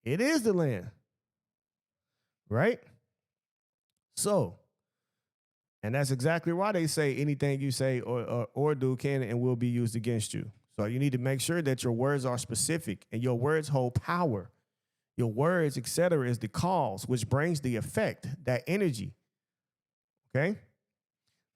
It is the land. Right? So And that's exactly why they say anything you say or do can and will be used against you. So you need to make sure that your words are specific and your words hold power. Your words, etc., is the cause, which brings the effect, that energy. Okay?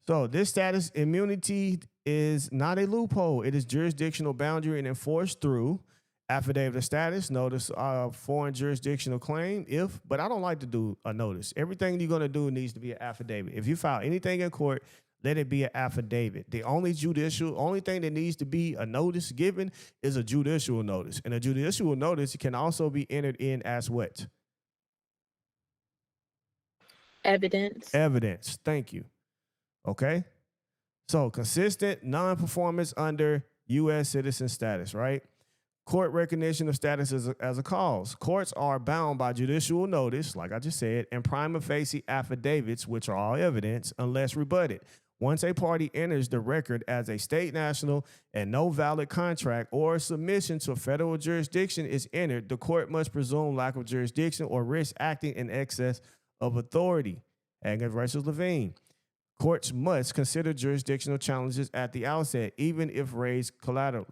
So this status immunity is not a loophole. It is jurisdictional boundary and enforced through affidavit of status, notice of foreign jurisdictional claim, but I don't like to do a notice. Everything you're going to do needs to be an affidavit. If you file anything in court, let it be an affidavit. The only thing that needs to be a notice given is a judicial notice. And a judicial notice can also be entered in as what? Evidence. Evidence. Thank you. Okay? So consistent non-performance under U.S. citizen status, right? Court recognition of status as a cause. Courts are bound by judicial notice, like I just said, and prima facie affidavits, which are all evidence, unless rebutted. Once a party enters the record as a state national and no valid contract or submission to a federal jurisdiction is entered, the court must presume lack of jurisdiction or risk acting in excess of authority. Hagen versus Levine. Courts must consider jurisdictional challenges at the outset, even if raised collaterally.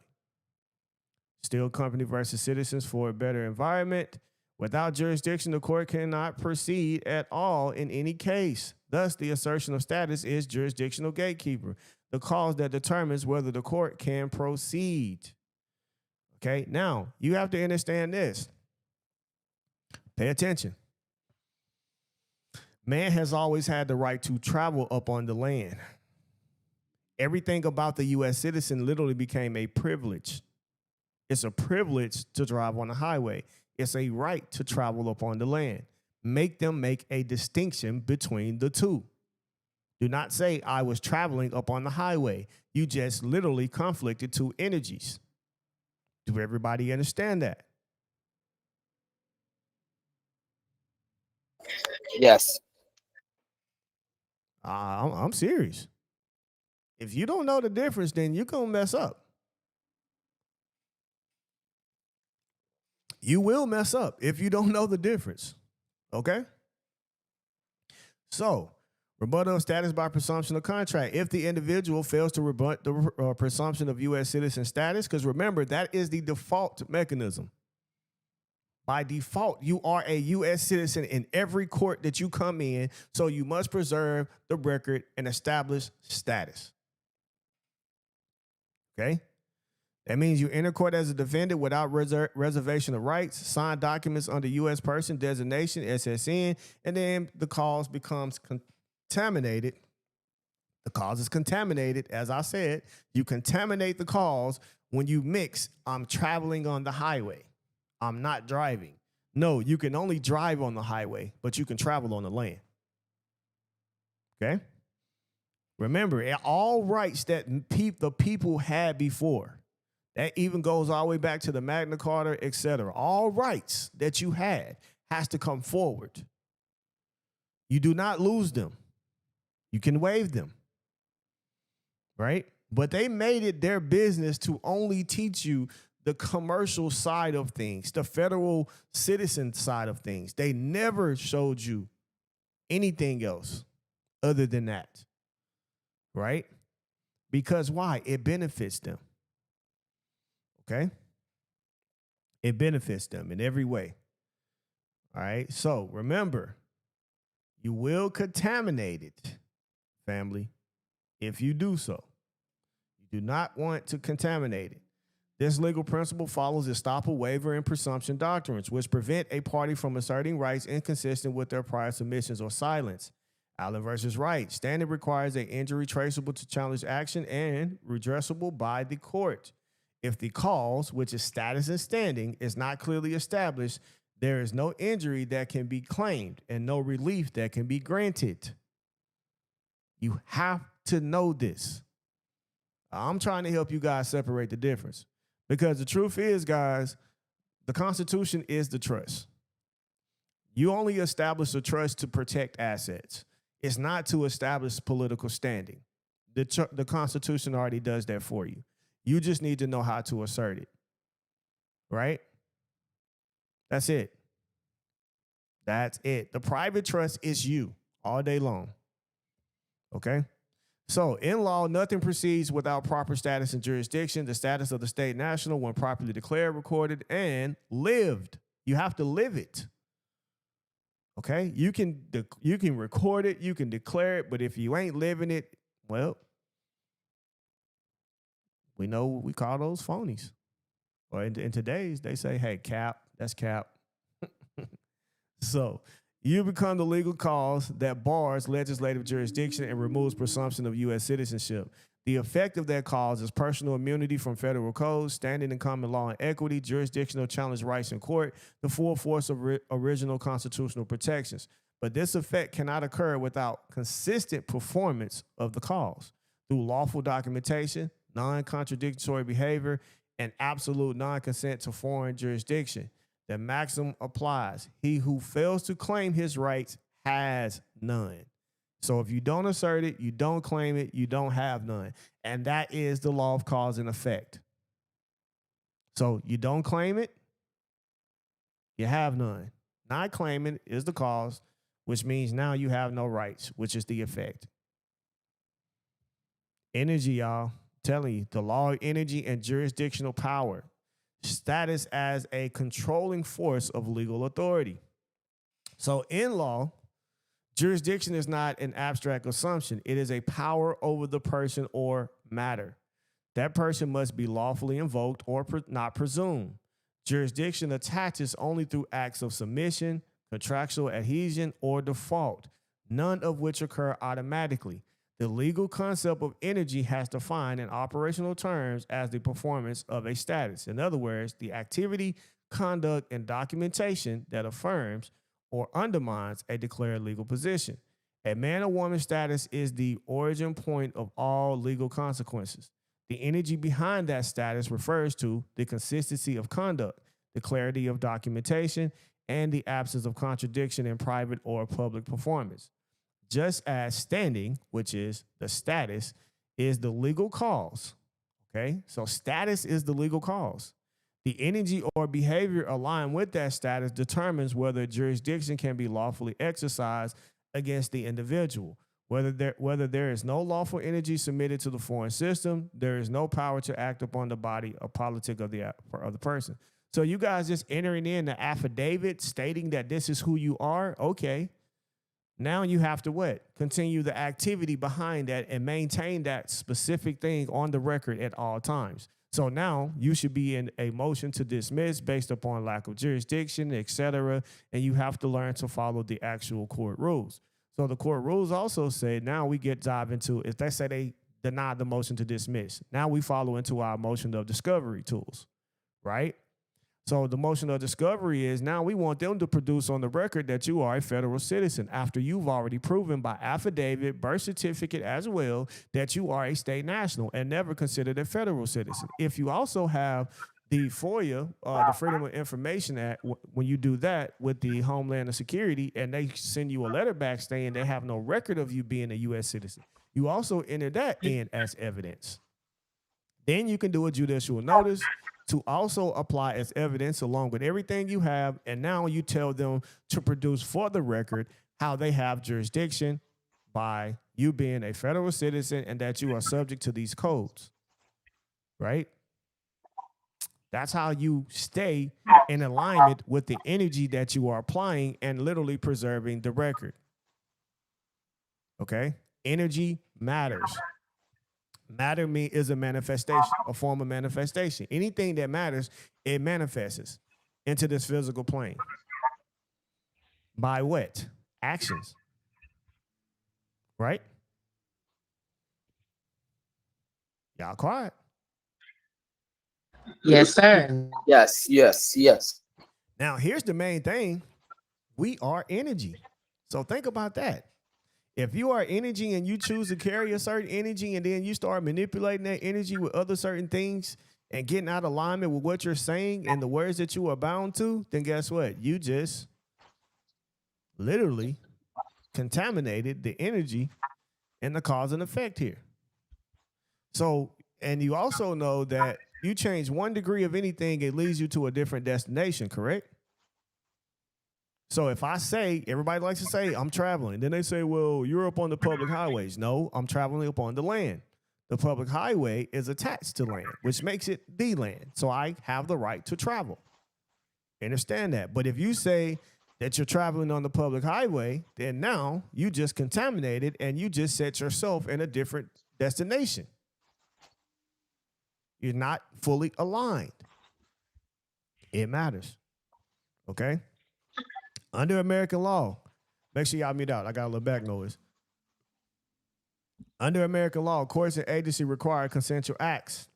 Steel Company versus Citizens for a Better Environment. Without jurisdiction, the court cannot proceed at all in any case. Thus, the assertion of status is jurisdictional gatekeeper, the cause that determines whether the court can proceed. Okay, now you have to understand this. Pay attention. Man has always had the right to travel up on the land. Everything about the U.S. citizen literally became a privilege. It's a privilege to drive on the highway. It's a right to travel up on the land. Make them make a distinction between the two. Do not say I was traveling up on the highway. You just literally conflicted two energies. Do everybody understand that? Yes. I'm serious. If you don't know the difference, then you're going to mess up. You will mess up if you don't know the difference. Okay? So, rebuttal of status by presumption of contract. If the individual fails to rebut the presumption of U.S. citizen status, because remember, that is the default mechanism. By default, you are a U.S. citizen in every court that you come in, so you must preserve the record and establish status. Okay? That means you enter court as a defendant without reservation of rights, sign documents under U.S. person designation, SSN, and then the cause becomes contaminated. The cause is contaminated, as I said. You contaminate the cause when you mix, I'm traveling on the highway. I'm not driving. No, you can only drive on the highway, but you can travel on the land. Okay? Remember, all rights that the people had before, that even goes all the way back to the Magna Carta, etc. All rights that you had has to come forward. You do not lose them. You can waive them. Right? But they made it their business to only teach you the commercial side of things, the federal citizen side of things. They never showed you anything else other than that. Right? Because why? It benefits them. Okay? It benefits them in every way. All right? So remember, you will contaminate it, family, if you do so. You do not want to contaminate it. This legal principle follows estoppel, waiver, and presumption doctrines, which prevent a party from asserting rights inconsistent with their prior submissions or silence. Allen versus Wright. Standard requires an injury traceable to challenge action and redressable by the court. If the cause, which is status and standing, is not clearly established, there is no injury that can be claimed and no relief that can be granted. You have to know this. I'm trying to help you guys separate the difference. Because the truth is, guys, the Constitution is the trust. You only establish a trust to protect assets. It's not to establish political standing. The Constitution already does that for you. You just need to know how to assert it. Right? That's it. That's it. The private trust is you all day long. Okay? So, in law, nothing proceeds without proper status and jurisdiction. The status of the state national, when properly declared, recorded, and lived. You have to live it. Okay? You can record it, you can declare it, but if you ain't living it, well, we know we call those phonies. Or in today's, they say, hey, cap, that's cap. So, you become the legal cause that bars legislative jurisdiction and removes presumption of U.S. citizenship. The effect of that cause is personal immunity from federal codes, standing in common law and equity, jurisdictional challenge rights in court, the full force of original constitutional protections. But this effect cannot occur without consistent performance of the cause through lawful documentation, non-contradictory behavior, and absolute non-consent to foreign jurisdiction. The maxim applies. He who fails to claim his rights has none. So if you don't assert it, you don't claim it, you don't have none. And that is the law of cause and effect. So you don't claim it, you have none. Not claiming is the cause, which means now you have no rights, which is the effect. Energy, y'all. I'm telling you, the law of energy and jurisdictional power. Status as a controlling force of legal authority. So in law, jurisdiction is not an abstract assumption. It is a power over the person or matter. That person must be lawfully invoked or not presumed. Jurisdiction attaches only through acts of submission, contractual adhesion, or default, none of which occur automatically. The legal concept of energy has defined in operational terms as the performance of a status. In other words, the activity, conduct, and documentation that affirms or undermines a declared legal position. A man or woman status is the origin point of all legal consequences. The energy behind that status refers to the consistency of conduct, the clarity of documentation, and the absence of contradiction in private or public performance. Just as standing, which is the status, is the legal cause. Okay, so status is the legal cause. The energy or behavior aligned with that status determines whether jurisdiction can be lawfully exercised against the individual. Whether there is no lawful energy submitted to the foreign system, there is no power to act upon the body or politic of the person. So you guys just entering in the affidavit stating that this is who you are, okay. Now you have to what? Continue the activity behind that and maintain that specific thing on the record at all times. So now you should be in a motion to dismiss based upon lack of jurisdiction, etc. And you have to learn to follow the actual court rules. So the court rules also say now we dive into, if they say they deny the motion to dismiss, now we follow into our motion of discovery tools, right? So the motion of discovery is now we want them to produce on the record that you are a federal citizen after you've already proven by affidavit, birth certificate as well, that you are a state national and never considered a federal citizen. If you also have the FOIA, the Freedom of Information Act, when you do that with the Homeland Security and they send you a letter back saying they have no record of you being a U.S. citizen, you also enter that in as evidence. Then you can do a judicial notice to also apply as evidence along with everything you have, and now you tell them to produce for the record how they have jurisdiction by you being a federal citizen and that you are subject to these codes, right? That's how you stay in alignment with the energy that you are applying and literally preserving the record, okay? Energy matters. Matter is a manifestation, a form of manifestation. Anything that matters, it manifests into this physical plane. By what? Actions. Right? Y'all quiet. Yes, sir. Yes. Now, here's the main thing. We are energy. So think about that. If you are energy and you choose to carry a certain energy and then you start manipulating that energy with other certain things and getting out of alignment with what you're saying and the words that you are bound to, then guess what? You just literally contaminated the energy and the cause and effect here. So, and you also know that you change 1 degree of anything, it leads you to a different destination, correct? So if I say, everybody likes to say, I'm traveling. Then they say, well, you're up on the public highways. No, I'm traveling up on the land. The public highway is attached to land, which makes it the land. So I have the right to travel. Understand that. But if you say that you're traveling on the public highway, then now you just contaminated and you just set yourself in a different destination. You're not fully aligned. It matters. Okay? Under American law, make sure y'all mute out. I got a little back noise. Under American law, courts and agencies require consensual acts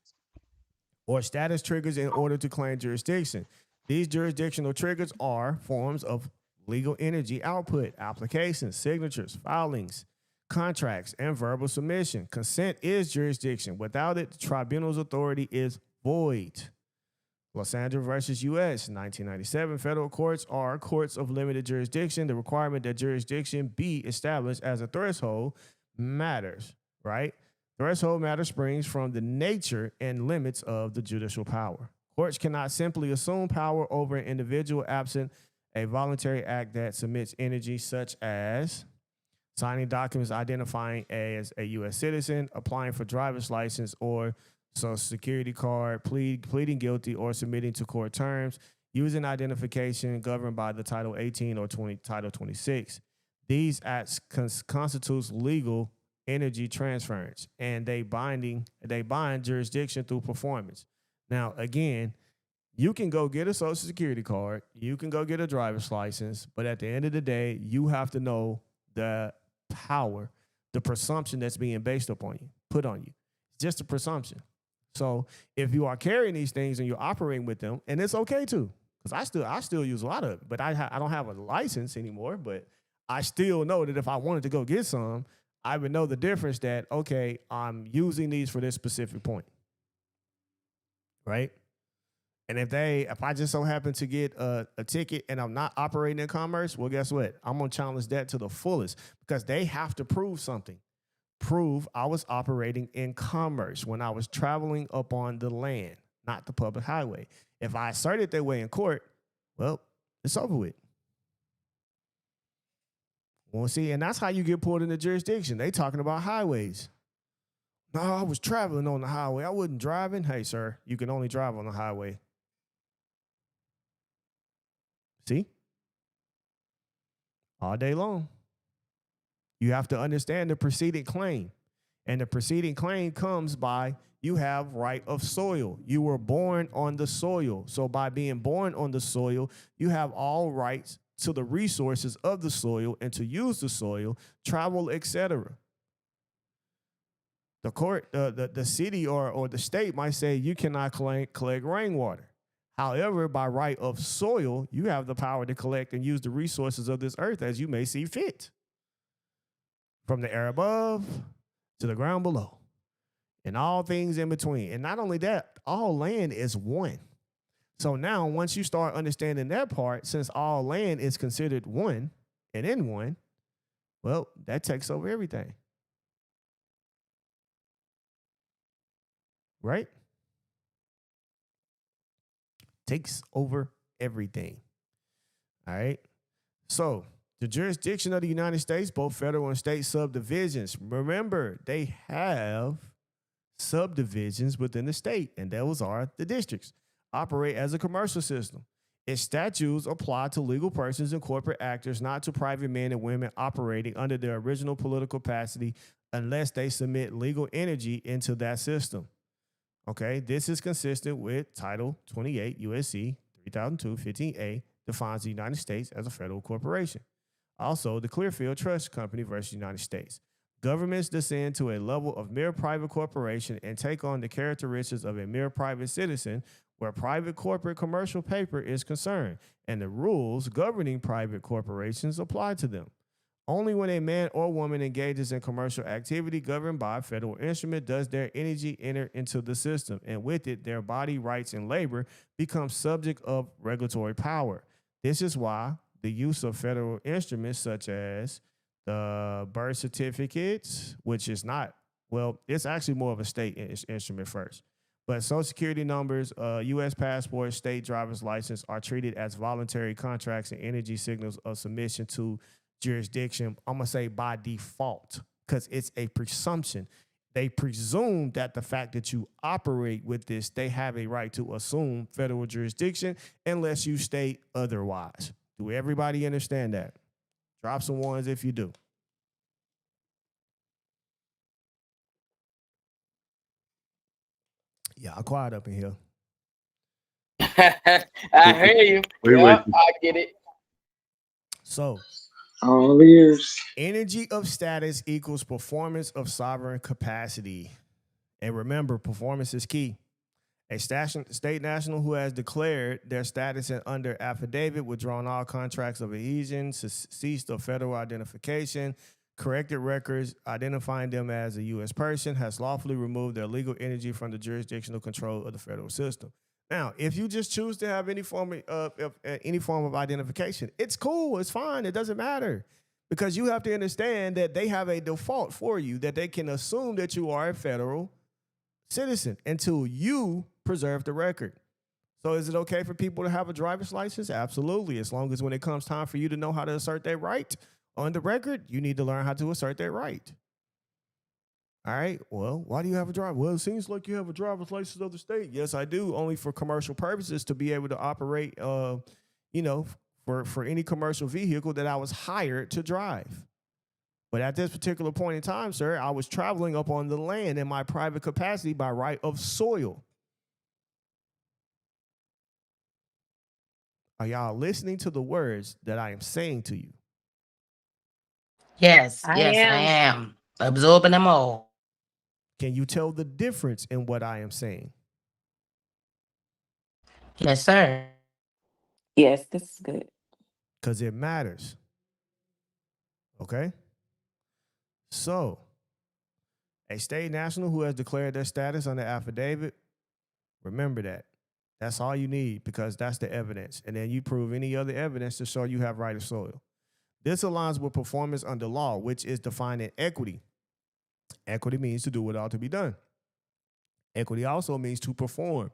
or status triggers in order to claim jurisdiction. These jurisdictional triggers are forms of legal energy output, applications, signatures, filings, contracts, and verbal submission. Consent is jurisdiction. Without it, the tribunal's authority is void. Los Angeles versus U.S. 1997. Federal courts are courts of limited jurisdiction. The requirement that jurisdiction be established as a threshold matters, right? Threshold matter springs from the nature and limits of the judicial power. Courts cannot simply assume power over an individual absent a voluntary act that submits energy, such as signing documents identifying as a U.S. citizen, applying for driver's license or Social Security card, pleading guilty, or submitting to court terms, using identification governed by the Title 18 or Title 26. These acts constitutes legal energy transference, and they bind jurisdiction through performance. Now, again, you can go get a Social Security card, you can go get a driver's license, but at the end of the day, you have to know the power, the presumption that's being based upon you, put on you. It's just a presumption. So if you are carrying these things and you're operating with them, and it's okay too, because I still use a lot of it, but I don't have a license anymore, but I still know that if I wanted to go get some, I would know the difference that, okay, I'm using these for this specific point, right? And if I just so happen to get a ticket and I'm not operating in commerce, well, guess what? I'm going to challenge that to the fullest because they have to prove something. Prove I was operating in commerce when I was traveling up on the land, not the public highway. If I assert it that way in court, well, it's over with. Well, see, and that's how you get pulled into jurisdiction. They talking about highways. No, I was traveling on the highway. I wasn't driving. Hey, sir, you can only drive on the highway. See? All day long. You have to understand the preceding claim. And the preceding claim comes by you have right of soil. You were born on the soil. So by being born on the soil, you have all rights to the resources of the soil and to use the soil, travel, etc. The court, the city or the state might say you cannot collect rainwater. However, by right of soil, you have the power to collect and use the resources of this earth as you may see fit. From the air above to the ground below and all things in between. And not only that, all land is one. So now once you start understanding that part, since all land is considered one and in one, well, that takes over everything. Right? Takes over everything. All right. So the jurisdiction of the United States, both federal and state subdivisions, remember, they have subdivisions within the state, and those are the districts, operate as a commercial system. Its statutes apply to legal persons and corporate actors, not to private men and women operating under their original political capacity unless they submit legal energy into that system. Okay, this is consistent with Title 28 U.S.C. 3002 15A defines the United States as a federal corporation. Also, the Clearfield Trust Company versus United States. Governments descend to a level of mere private corporation and take on the characteristics of a mere private citizen where private corporate commercial paper is concerned, and the rules governing private corporations apply to them. Only when a man or woman engages in commercial activity governed by a federal instrument does their energy enter into the system, and with it, their body, rights, and labor become subject of regulatory power. This is why the use of federal instruments such as the birth certificates, which is not, well, it's actually more of a state instrument first, But Social Security numbers, U.S. passports, state driver's license are treated as voluntary contracts and energy signals of submission to jurisdiction. I'm going to say by default because it's a presumption. They presume that the fact that you operate with this, they have a right to assume federal jurisdiction unless you state otherwise. Do everybody understand that? Drop some ones if you do. Yeah, I'm quiet up in here. I hear you. Yeah, I get it. So, all ears. energy of status equals performance of sovereign capacity. And remember, performance is key. A state national who has declared their status and under affidavit, withdrawn all contracts of adhesion, ceased of federal identification, corrected records identifying them as a U.S. person, has lawfully removed their legal energy from the jurisdictional control of the federal system. Now, if you just choose to have any form of identification, it's cool, it's fine, it doesn't matter. Because you have to understand that they have a default for you, that they can assume that you are a federal citizen until you preserve the record. So is it okay for people to have a driver's license? Absolutely. As long as when it comes time for you to know how to assert their right on the record, you need to learn how to assert their right. All right. Well, why do you have a driver? Well, it seems like you have a driver's license of the state. Yes, I do. Only for commercial purposes to be able to operate, for any commercial vehicle that I was hired to drive. But at this particular point in time, sir, I was traveling up on the land in my private capacity by right of soil. Are y'all listening to the words that I am saying to you? Yes, I yes, I am. am. Absorbing them all. Can you tell the difference in what I am saying? Yes, sir. Yes, this is good. Because it matters. Okay? So, a state national who has declared their status on the affidavit, remember that. That's all you need because that's the evidence. And then you prove any other evidence to show you have right of soil. This aligns with performance under law, which is defined in equity. Equity means to do what ought to be done. Equity also means to perform.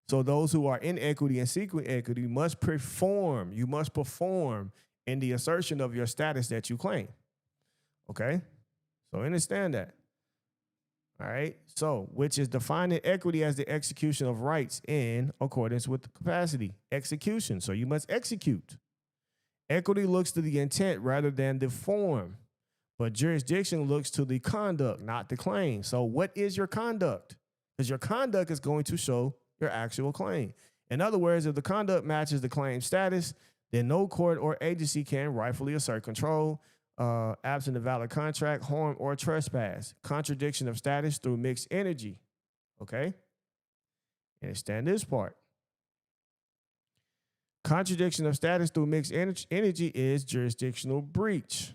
So those who are in equity and seeking equity must perform. You must perform in the assertion of your status that you claim. Okay? So understand that. All right? So, which is defining equity as the execution of rights in accordance with the capacity. Execution. So you must execute. Equity looks to the intent rather than the form. But jurisdiction looks to the conduct, not the claim. So what is your conduct? Because your conduct is going to show your actual claim. In other words, if the conduct matches the claim status, then no court or agency can rightfully assert control, absent a valid contract, harm, or trespass. Contradiction of status through mixed energy. Okay? Understand this part. Contradiction of status through mixed energy is jurisdictional breach.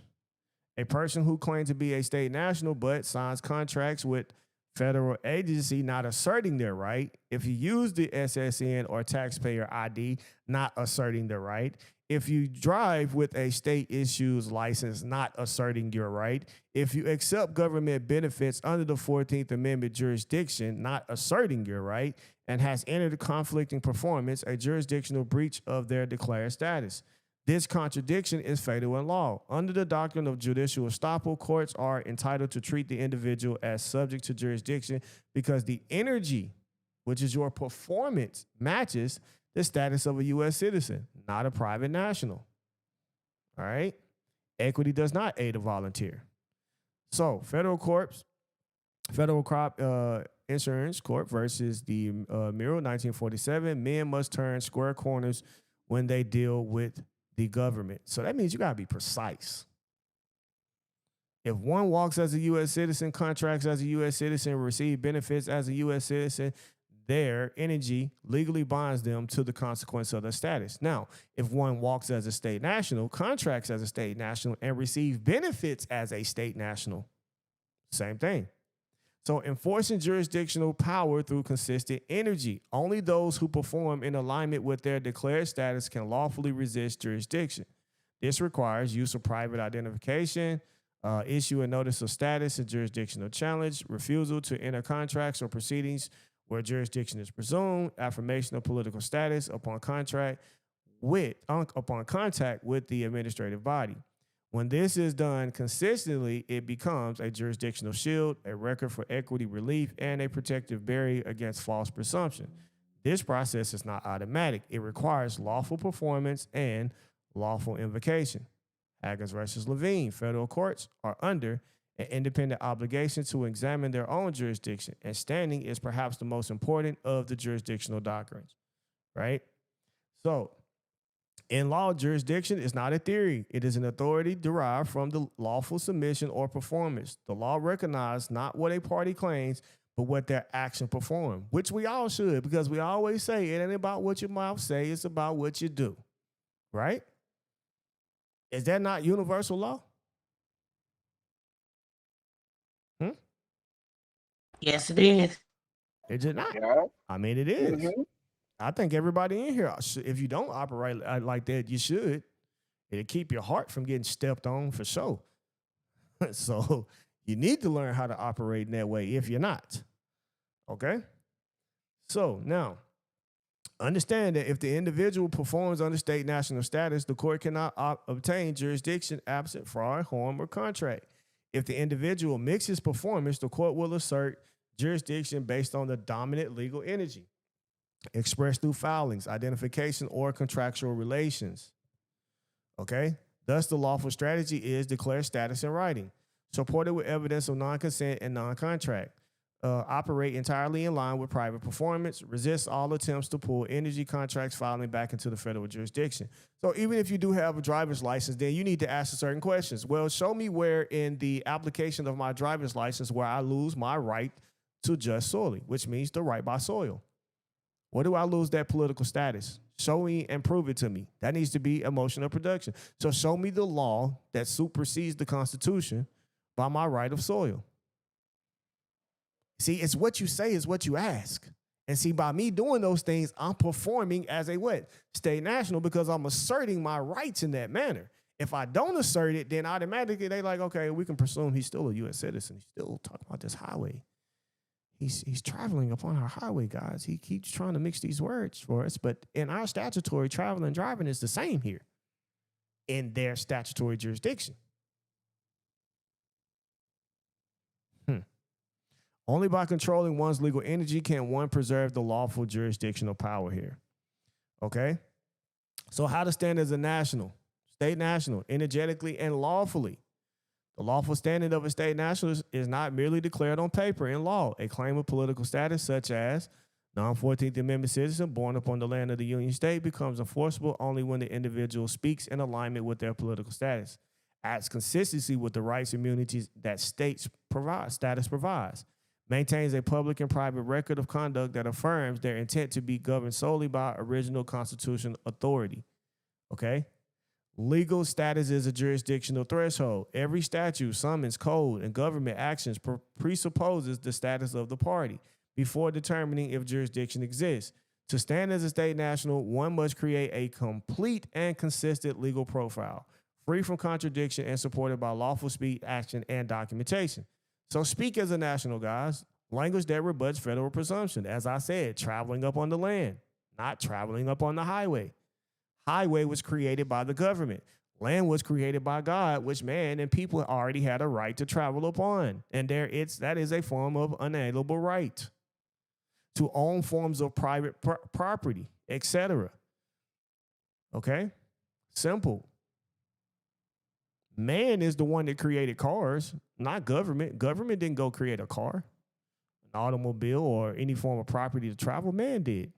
A person who claims to be a state national but signs contracts with federal agency not asserting their right. If you use the SSN or taxpayer ID, not asserting the right. If you drive with a state issues license, not asserting your right. If you accept government benefits under the 14th Amendment jurisdiction, not asserting your right, and has entered conflicting performance, a jurisdictional breach of their declared status. This contradiction is fatal in law. Under the doctrine of judicial estoppel, courts are entitled to treat the individual as subject to jurisdiction because the energy, which is your performance, matches the status of a U.S. citizen, not a private national. All right? Equity does not aid a volunteer. So, federal crop insurance court versus the Miro 1947, men must turn square corners when they deal with the government. So that means you got to be precise. If one walks as a U.S. citizen, contracts as a U.S. citizen, receive benefits as a U.S. citizen, their energy legally binds them to the consequence of their status. Now, if one walks as a state national, contracts as a state national, and receives benefits as a state national, same thing. So enforcing jurisdictional power through consistent energy. Only those who perform in alignment with their declared status can lawfully resist jurisdiction. This requires use of private identification, issue a notice of status and jurisdictional challenge, refusal to enter contracts or proceedings where jurisdiction is presumed, affirmation of political status upon contact with the administrative body. When this is done consistently, it becomes a jurisdictional shield, a record for equity relief, and a protective barrier against false presumption. This process is not automatic. It requires lawful performance and lawful invocation. Haggins versus Levine, federal courts are under an independent obligation to examine their own jurisdiction, and standing is perhaps the most important of the jurisdictional doctrines, right? So, in law, jurisdiction is not a theory. It is an authority derived from the lawful submission or performance. The law recognizes not what a party claims, but what their action perform, which we all should, because we always say it ain't about what your mouth say, it's about what you do, right? Is that not universal law? Yes, it is. Is it not? Yeah. I mean, it is. Mhm. I think everybody in here, if you don't operate like that, you should. It'll keep your heart from getting stepped on for sure. So you need to learn how to operate in that way if you're not. Okay? So now, understand that if the individual performs under state national status, the court cannot obtain jurisdiction absent fraud, harm, or contract. If the individual mixes performance, the court will assert jurisdiction based on the dominant legal energy expressed through filings, identification, or contractual relations. Okay? Thus, the lawful strategy is declare status in writing, supported with evidence of non-consent and non-contract, operate entirely in line with private performance, resist all attempts to pull energy contracts filing back into the federal jurisdiction. So even if you do have a driver's license, then you need to ask certain questions. Well, show me where in the application of my driver's license where I lose my right to just solely, which means the right by soil. Where do I lose that political status? Show me and prove it to me. That needs to be a motion of production. So show me the law that supersedes the Constitution by my right of soil. See, it's what you say is what you ask. And see, by me doing those things, I'm performing as a what? State national, because I'm asserting my rights in that manner. If I don't assert it, then automatically they like, okay, we can presume he's still a U.S. citizen. He's still talking about this highway. He's traveling upon our highway, guys. He keeps trying to mix these words for us. But in our statutory, travel and driving is the same here in their statutory jurisdiction. Only by controlling one's legal energy can one preserve the lawful jurisdictional power here. Okay? So how to stand as a national, state national, energetically and lawfully. The lawful standing of a state national is not merely declared on paper in law. A claim of political status, such as non-14th Amendment citizen born upon the land of the Union State, becomes enforceable only when the individual speaks in alignment with their political status, acts consistency with the rights and immunities that status provides, maintains a public and private record of conduct that affirms their intent to be governed solely by original constitutional authority. Okay? Legal status is a jurisdictional threshold. Every statute, summons, code, and government actions presupposes the status of the party before determining if jurisdiction exists. To stand as a state national, one must create a complete and consistent legal profile, free from contradiction and supported by lawful speech, action, and documentation. So speak as a national, guys. Language that rebuts federal presumption. As I said, traveling up on the land, not traveling up on the highway. Highway was created by the government. Land was created by God, which man and people already had a right to travel upon. And that is a form of unalienable right to own forms of private property, etc. Okay? Simple. Man is the one that created cars, not government. Government didn't go create a car, an automobile, or any form of property to travel. Man did.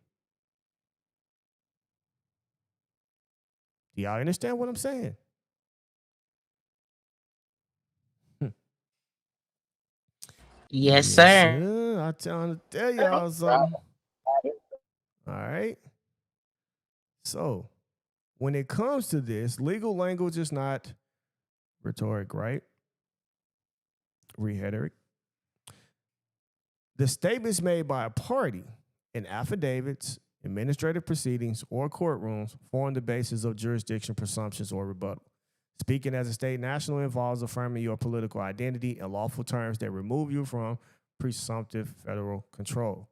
Do y'all understand what I'm saying? Yes, sir. I'm trying to tell y'all something. All right. So, when it comes to this, legal language is not rhetoric, right? Rhetoric. The statements made by a party in affidavits, administrative proceedings, or courtrooms form the basis of jurisdiction, presumptions, or rebuttal. Speaking as a state national involves affirming your political identity in lawful terms that remove you from presumptive federal control.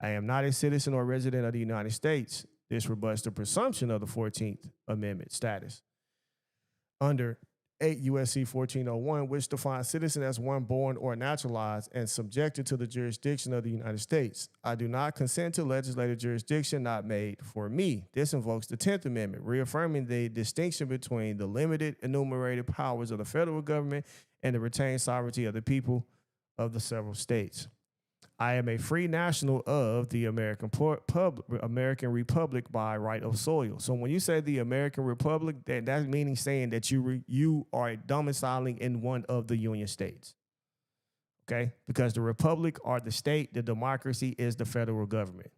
I am not a citizen or resident of the United States. This rebuts the presumption of the 14th Amendment status under 8 U.S.C. 1401, which defines citizen as one born or naturalized and subjected to the jurisdiction of the United States. I do not consent to legislative jurisdiction not made for me. This invokes the 10th Amendment, reaffirming the distinction between the limited enumerated powers of the federal government and the retained sovereignty of the people of the several states. I am a free national of the American Republic by right of soil. So when you say the American Republic, that's meaning saying that you are domiciling in one of the Union states. Okay? Because the Republic are the state, the democracy is the federal government.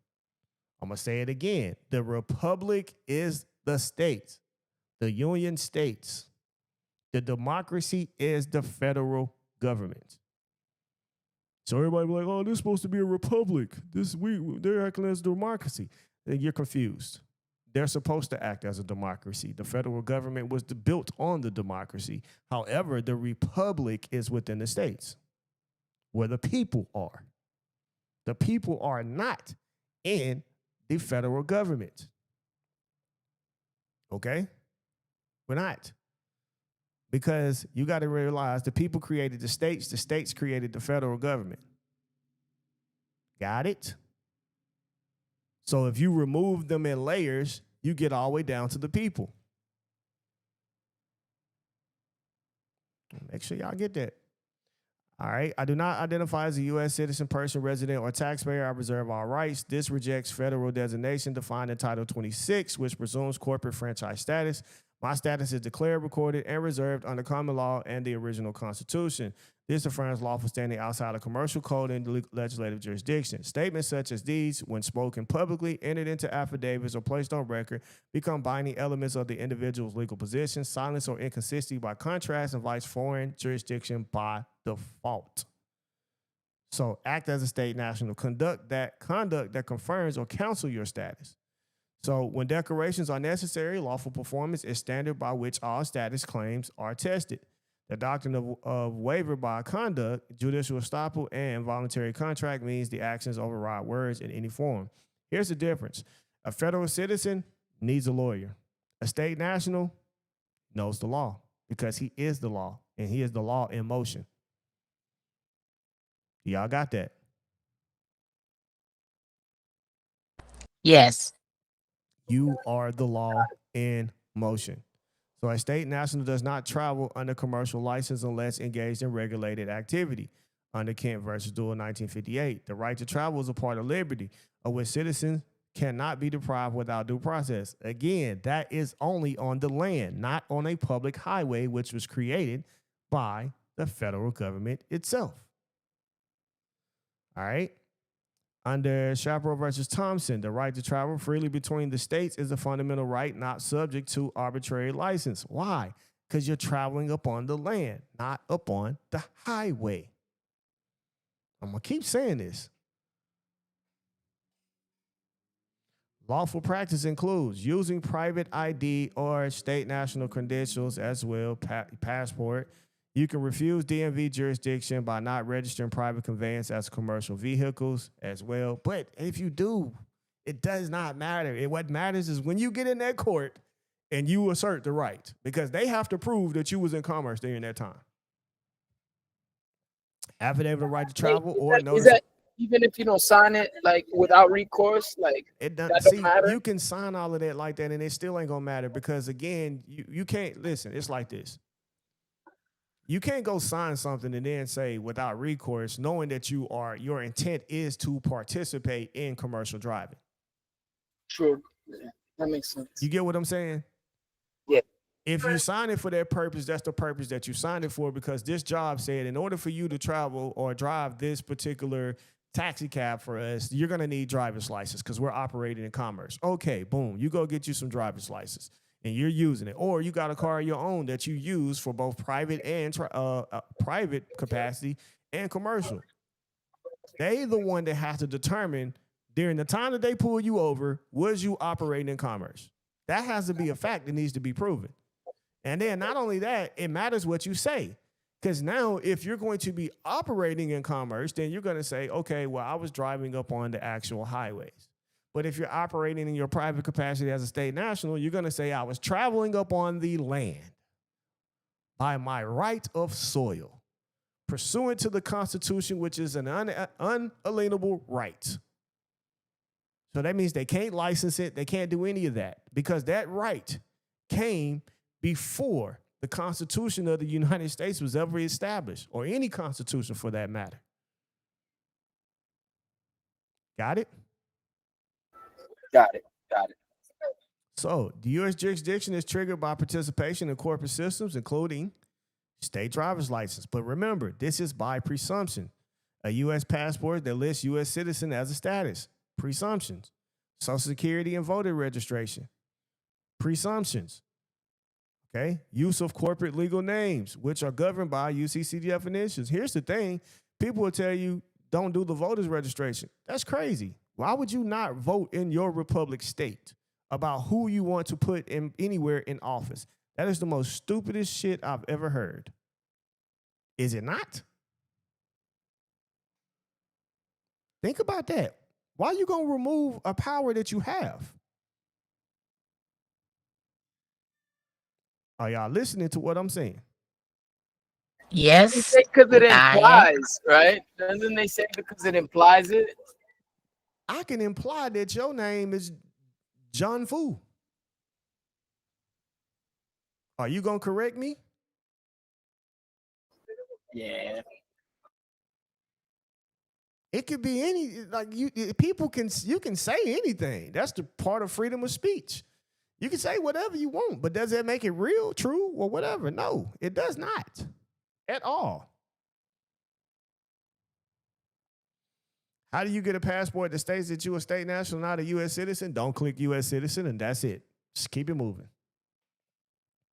I'm going to say it again. The Republic is the state, the Union states. The democracy is the federal government. So everybody be like, oh, this is supposed to be a republic. They're acting as a democracy. Then you're confused. They're supposed to act as a democracy. The federal government was built on the democracy. However, the republic is within the states where the people are. The people are not in the federal government. Okay? We're not. Because you got to realize the people created the states created the federal government. Got it? So if you remove them in layers, you get all the way down to the people. Make sure y'all get that. All right. I do not identify as a U.S. citizen, person, resident, or taxpayer. I reserve all rights. This rejects federal designation defined in Title 26, which presumes corporate franchise status. My status is declared, recorded, and reserved under common law and the original Constitution. This affirms lawful standing outside of commercial code and legislative jurisdiction. Statements such as these, when spoken publicly, entered into affidavits, or placed on record, become binding elements of the individual's legal position. Silence or inconsistency, by contrast, invites foreign jurisdiction by default. So act as a state national. Conduct that confirms or counsel your status. So when declarations are necessary, lawful performance is standard by which all status claims are tested. The doctrine of waiver by conduct, judicial estoppel, and voluntary contract means the actions override words in any form. Here's the difference. A federal citizen needs a lawyer. A state national knows the law because he is the law, and he is the law in motion. Y'all got that? Yes. You are the law in motion. So a state national does not travel under commercial license unless engaged in regulated activity. Under Kent versus Dewey, 1958, the right to travel is a part of liberty, of which citizens cannot be deprived without due process. Again, that is only on the land, not on a public highway, which was created by the federal government itself. All right. Under Chaparral versus Thompson, the right to travel freely between the states is a fundamental right not subject to arbitrary license. Why? Because you're traveling upon the land, not upon the highway. I'm going to keep saying this. Lawful practice includes using private ID or state national credentials as well, passport. You can refuse DMV jurisdiction by not registering private conveyance as commercial vehicles as well. But if you do, it does not matter. What matters is when you get in that court and you assert the right, because they have to prove that you was in commerce during that time. Affidavit of right to travel Is that even if you don't sign it, like without recourse, like it that doesn't don't matter? You can sign all of that like that and it still ain't gonna matter because again, you can't listen. It's like this. You can't go sign something and then say without recourse, knowing that your intent is to participate in commercial driving. True. Yeah, that makes sense. You get what I'm saying? Yeah. If you sign it for that purpose, that's the purpose that you signed it for because this job said in order for you to travel or drive this particular taxi cab for us, you're going to need driver's license because we're operating in commerce. Okay, boom. You go get you some driver's license. And you're using it, or you got a car of your own that you use for both private and private capacity and commercial. They the one that has to determine during the time that they pull you over, was you operating in commerce? That has to be a fact that needs to be proven. And then not only that, it matters what you say. Because now, if you're going to be operating in commerce, then you're going to say, okay, well, I was driving up on the actual highways. But if you're operating in your private capacity as a state national, you're going to say, I was traveling up on the land by my right of soil, pursuant to the Constitution, which is an unalienable right. So that means they can't license it. They can't do any of that because that right came before the Constitution of the United States was ever established, or any constitution for that matter. Got it? Got it. So the U.S. jurisdiction is triggered by participation in corporate systems, including state driver's license. But remember, this is by presumption. A U.S. passport that lists U.S. citizen as a status. Presumptions. Social Security and voter registration. Presumptions. Okay? Use of corporate legal names, which are governed by UCC definitions. Here's the thing. People will tell you, don't do the voters registration. That's crazy. Why would you not vote in your republic state about who you want to put in anywhere in office? That is the most stupidest shit I've ever heard. Is it not? Think about that. Why are you going to remove a power that you have? Are y'all listening to what I'm saying? Yes, Because it I am. implies, right? Doesn't they say because it implies it? I can imply that your name is John Fu. Are you going to correct me? Yeah. It could be any, like you can say anything. That's the part of freedom of speech. You can say whatever you want, but does that make it real, true, or whatever? No, it does not at all. How do you get a passport that states that you're a state national, not a U.S. citizen? Don't click U.S. citizen, and that's it. Just keep it moving.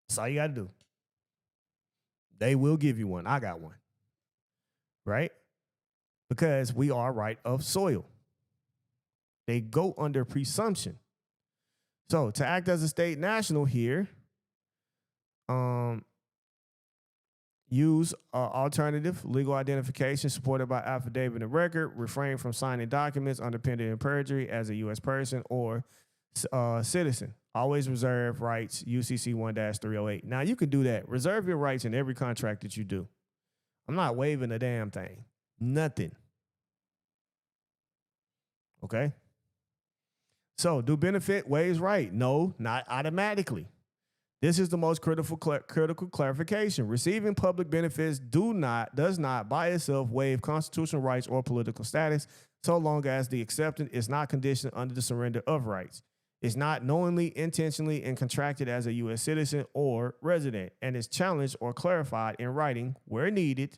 That's all you got to do. They will give you one. I got one. Right? Because we are right of soil. They go under presumption. So to act as a state national here, use alternative legal identification supported by affidavit and record, refrain from signing documents underpinned in perjury as a U.S. person or citizen. Always reserve rights, UCC 1-308. Now, you can do that. Reserve your rights in every contract that you do. I'm not waiving a damn thing. Nothing. Okay? So, do benefit waives right? No, not automatically. This is the most critical clarification. Receiving public benefits does not by itself waive constitutional rights or political status, so long as the acceptance is not conditioned under the surrender of rights. It's not knowingly, intentionally, and contracted as a U.S. citizen or resident, and is challenged or clarified in writing where needed,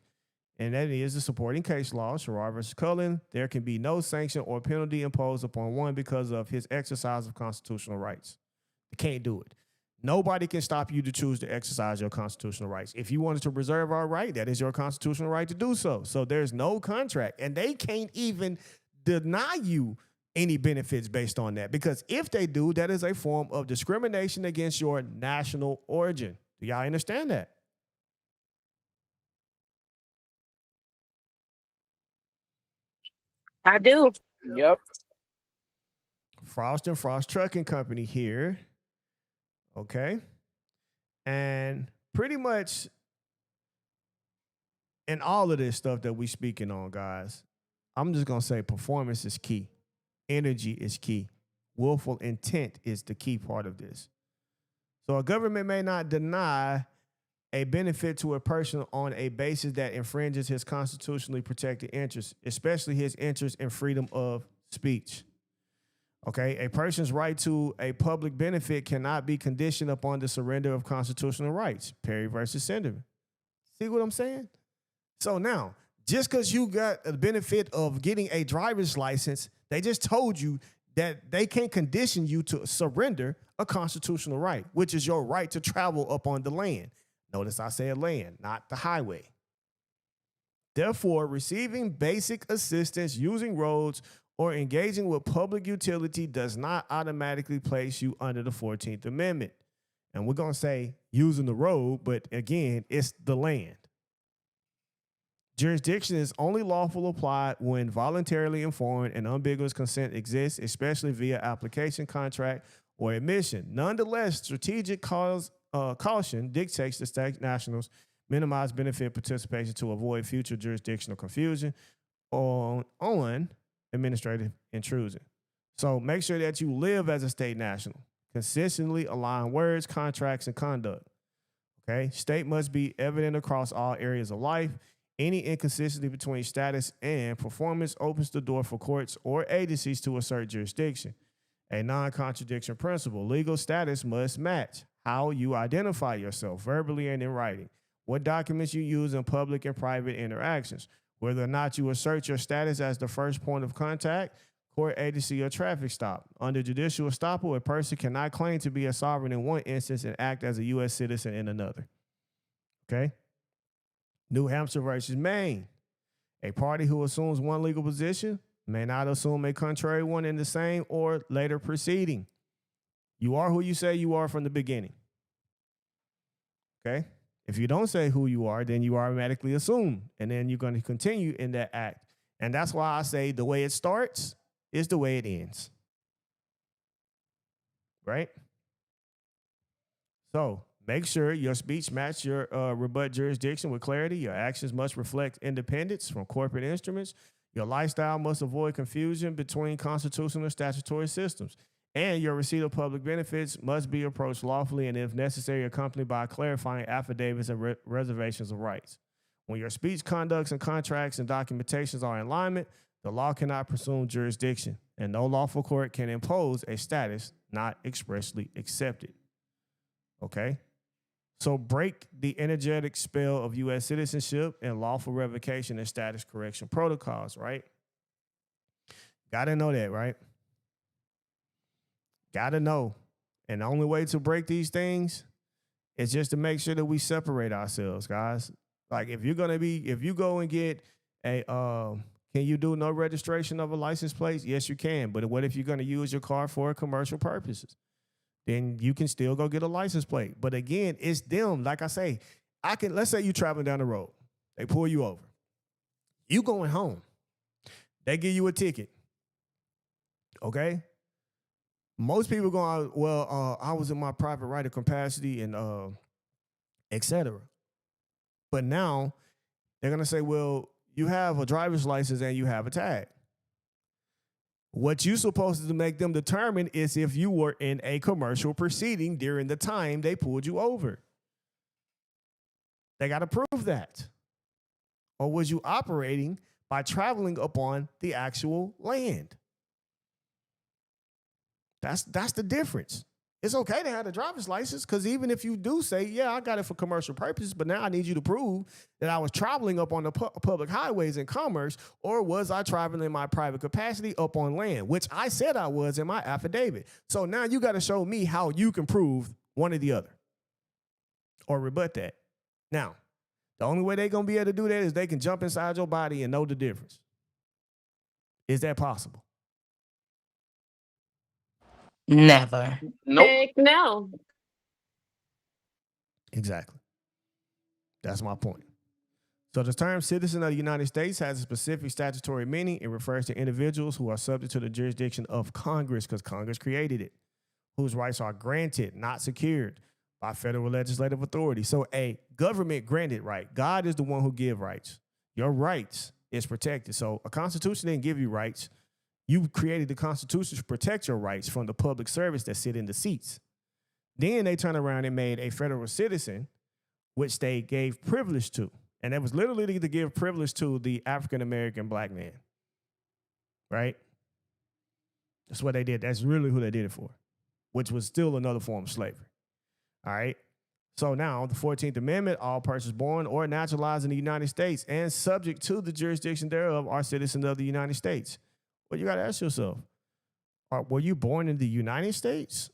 and that is the supporting case law, Sherrard v. Cullen. There can be no sanction or penalty imposed upon one because of his exercise of constitutional rights. You can't do it. Nobody can stop you to choose to exercise your constitutional rights. If you wanted to reserve our right, that is your constitutional right to do so. So there's no contract, and they can't even deny you any benefits based on that, because if they do, that is a form of discrimination against your national origin. Do y'all understand that? I do. Yep. Frost and Frost Trucking Company here. Okay. And pretty much in all of this stuff that we speaking on, guys, I'm just going to say performance is key. Energy is key. Willful intent is the key part of this. So a government may not deny a benefit to a person on a basis that infringes his constitutionally protected interests, especially his interest in freedom of speech. Okay, a person's right to a public benefit cannot be conditioned upon the surrender of constitutional rights. Perry versus Senderman. See what I'm saying? So now, just because you got the benefit of getting a driver's license, they just told you that they can't condition you to surrender a constitutional right, which is your right to travel up on the land. Notice I said land, not the highway. Therefore, receiving basic assistance using roads or engaging with public utility does not automatically place you under the 14th Amendment. And we're going to say using the road, but again, it's the land. Jurisdiction is only lawful applied when voluntarily informed and unambiguous consent exists, especially via application, contract, or admission. Nonetheless, strategic caution dictates the state nationals minimize benefit participation to avoid future jurisdictional confusion on administrative intrusion. So make sure that you live as a state national. Consistently align words, contracts, and conduct. Okay? State must be evident across all areas of life. Any inconsistency between status and performance opens the door for courts or agencies to assert jurisdiction. A non-contradiction principle. Legal status must match how you identify yourself verbally and in writing, what documents you use in public and private interactions, whether or not you assert your status as the first point of contact, court, agency, or traffic stop. Under judicial estoppel, a person cannot claim to be a sovereign in one instance and act as a U.S. citizen in another. Okay? New Hampshire versus Maine. A party who assumes one legal position may not assume a contrary one in the same or later proceeding. You are who you say you are from the beginning. Okay? If you don't say who you are, then you automatically assume, and then you're going to continue in that act. And that's why I say the way it starts is the way it ends. Right? So make sure your speech matches your rebut jurisdiction with clarity. Your actions must reflect independence from corporate instruments. Your lifestyle must avoid confusion between constitutional and statutory systems. And your receipt of public benefits must be approached lawfully and, if necessary, accompanied by clarifying affidavits and reservations of rights. When your speech, conducts, and contracts and documentations are in alignment, the law cannot presume jurisdiction, and no lawful court can impose a status not expressly accepted. Okay? So break the energetic spell of U.S. citizenship and lawful revocation and status correction protocols, right? Got to know that, right? Got to know. And the only way to break these things is just to make sure that we separate ourselves, guys. Like if you go and get a, can you do no registration of a license plate? Yes, you can. But what if you're going to use your car for commercial purposes? Then you can still go get a license plate. But again, it's them. Like I say, let's say you're traveling down the road. They pull you over. You going home. They give you a ticket. Okay? Most people going, well, I was in my private right of capacity and et cetera. But now they're going to say, well, you have a driver's license and you have a tag. What you're supposed to make them determine is if you were in a commercial proceeding during the time they pulled you over. They got to prove that. Or was you operating by traveling upon the actual land? That's the difference. It's okay to have a driver's license because even if you do say, yeah, I got it for commercial purposes, but now I need you to prove that I was traveling up on the public highways in commerce, or was I traveling in my private capacity up on land, which I said I was in my affidavit. So now you got to show me how you can prove one or the other or rebut that. Now, the only way they're going to be able to do that is they can jump inside your body and know the difference. Is that possible? Never. Nope. Heck no. Exactly. That's my point. So the term citizen of the United States has a specific statutory meaning. It refers to individuals who are subject to the jurisdiction of Congress because Congress created it, whose rights are granted, not secured by federal legislative authority. So a government granted right. God is the one who gives rights. Your rights is protected. So a constitution didn't give you rights. You created the Constitution to protect your rights from the public service that sit in the seats. Then they turned around and made a federal citizen, which they gave privilege to. And that was literally to give privilege to the African-American black man. Right? That's what they did. That's really who they did it for, which was still another form of slavery. All right? So now the 14th Amendment, all persons born or naturalized in the United States and subject to the jurisdiction thereof are citizens of the United States. Well, you got to ask yourself, were you born in the United States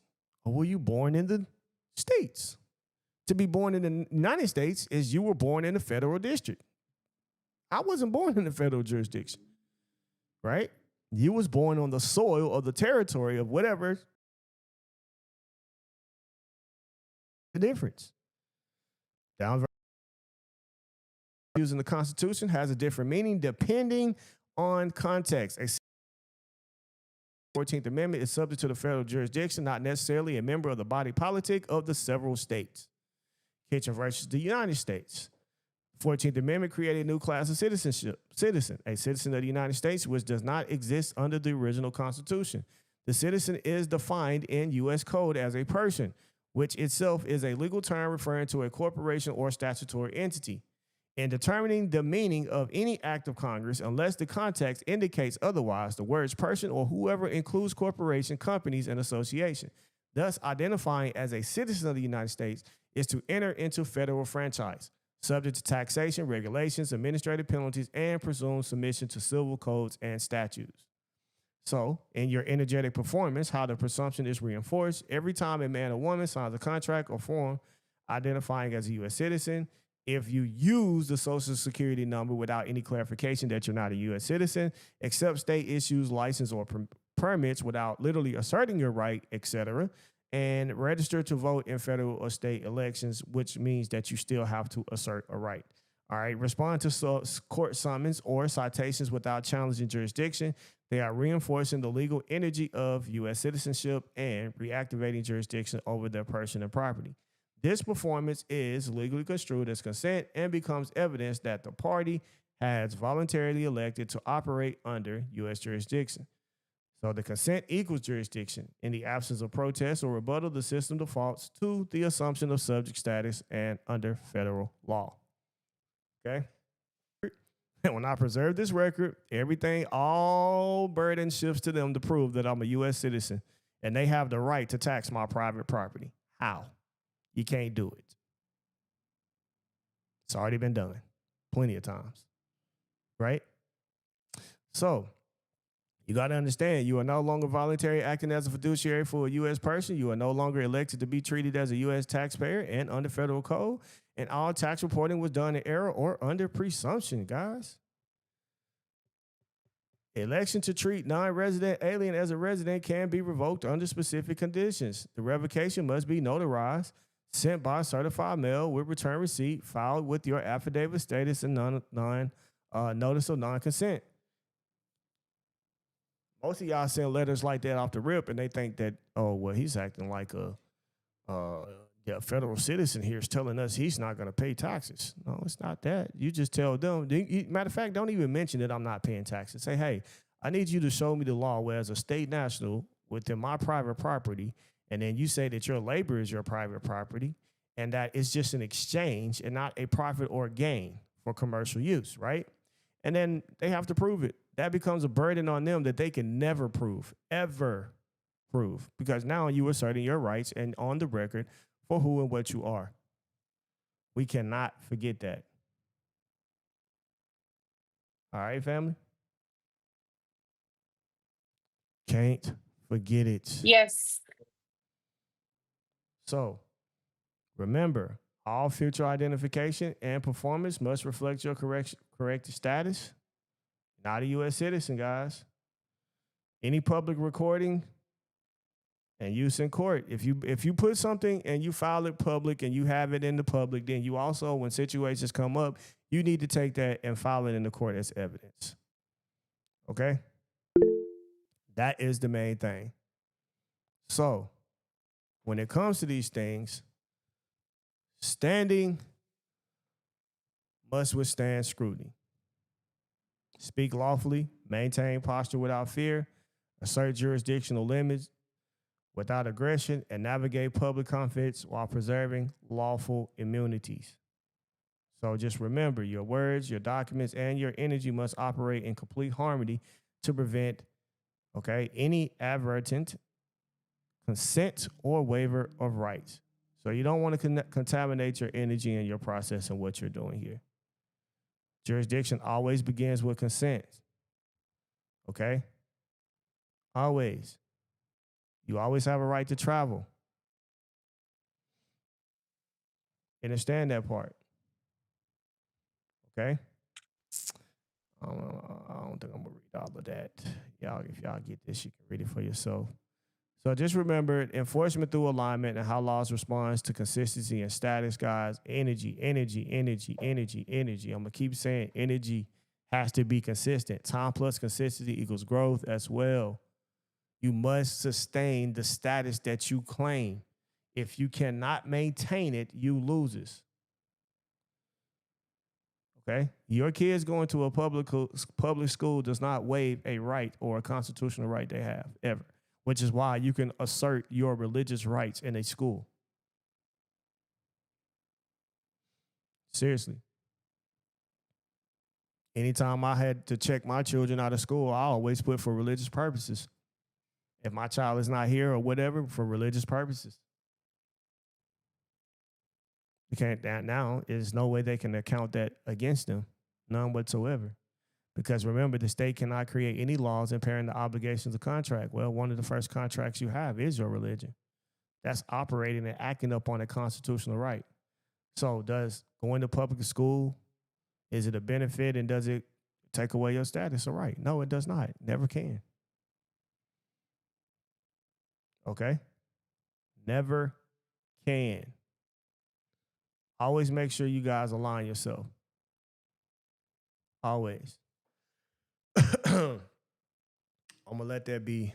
or were you born in the states? To be born in the United States is you were born in the federal district. I wasn't born in the federal jurisdiction, right? You was born on the soil of the territory of whatever. The difference. Down using the Constitution has a different meaning depending on context. A 14th Amendment is subject to the federal jurisdiction, not necessarily a member of the body politic of the several states. Kitchen versus the United States. 14th Amendment created a new class of citizenship. Citizen, a citizen of the United States, which does not exist under the original Constitution. The citizen is defined in U.S. Code as a person, which itself is a legal term referring to a corporation or statutory entity. In determining the meaning of any act of Congress, unless the context indicates otherwise, the words person or whoever includes corporation, companies, and association. Thus, identifying as a citizen of the United States is to enter into federal franchise, subject to taxation, regulations, administrative penalties, and presumed submission to civil codes and statutes. So, in your energetic performance, how the presumption is reinforced every time a man or woman signs a contract or form identifying as a U.S. citizen. If you use the Social Security number without any clarification that you're not a U.S. citizen, accept state issues, license, or permits without literally asserting your right, etc., and register to vote in federal or state elections, which means that you still have to assert a right. All right, respond to court summons or citations without challenging jurisdiction. They are reinforcing the legal energy of U.S. citizenship and reactivating jurisdiction over their person and property. This performance is legally construed as consent and becomes evidence that the party has voluntarily elected to operate under U.S. jurisdiction. So the consent equals jurisdiction. In the absence of protest or rebuttal, the system defaults to the assumption of subject status and under federal law. Okay? And when I preserve this record, everything, all burden shifts to them to prove that I'm a U.S. citizen and they have the right to tax my private property. How? You can't do it. It's already been done plenty of times, right? So you got to understand, you are no longer voluntarily acting as a fiduciary for a U.S. person. You are no longer elected to be treated as a U.S. taxpayer and under federal code. And all tax reporting was done in error or under presumption, guys. Election to treat non-resident alien as a resident can be revoked under specific conditions. The revocation must be notarized, sent by certified mail with return receipt, filed with your affidavit status and notice of non-consent. Most of y'all send letters like that off the rip, and they think that, oh, well, he's acting like a federal citizen here is telling us he's not going to pay taxes. No, it's not that. You just tell them. Matter of fact, don't even mention that I'm not paying taxes. Say, hey, I need you to show me the law where as a state national within my private property, and then you say that your labor is your private property, and that it's just an exchange and not a profit or gain for commercial use, right? And then they have to prove it. That becomes a burden on them that they can never prove, ever prove, because now you are asserting your rights and on the record for who and what you are. We cannot forget that. All right, family? Can't forget it. Yes. So, remember, all future identification and performance must reflect your correct status. Not a U.S. citizen, guys. Any public recording and use in court. If you put something and you file it public and you have it in the public, then you also, when situations come up, you need to take that and file it in the court as evidence. Okay? That is the main thing. So, when it comes to these things, standing must withstand scrutiny. Speak lawfully, maintain posture without fear, assert jurisdictional limits without aggression, and navigate public conflicts while preserving lawful immunities. So just remember, your words, your documents, and your energy must operate in complete harmony to prevent, any advertent consent or waiver of rights. So you don't want to contaminate your energy and your process and what you're doing here. Jurisdiction always begins with consent. Okay? Always. You always have a right to travel. Understand that part. Okay? I don't think I'm going to read all of that. If y'all get this, you can read it for yourself. So just remember enforcement through alignment and how laws responds to consistency and status, guys. Energy, energy, energy, energy, energy. I'm going to keep saying energy has to be consistent. Time plus consistency equals growth as well. You must sustain the status that you claim. If you cannot maintain it, you loses. Okay? Your kids going to a public school does not waive a right or a constitutional right they have ever, which is why you can assert your religious rights in a school. Seriously. Anytime I had to check my children out of school, I always put for religious purposes. If my child is not here or whatever, for religious purposes. You can't, now, there's no way they can account that against them, none whatsoever. Because remember, the state cannot create any laws impairing the obligations of contract. Well, one of the first contracts you have is your religion. That's operating and acting upon a constitutional right. So does going to public school, is it a benefit and does it take away your status or right? No, it does not. Never can. Okay? Never can. Always make sure you guys align yourself. Always. I'm going to let that be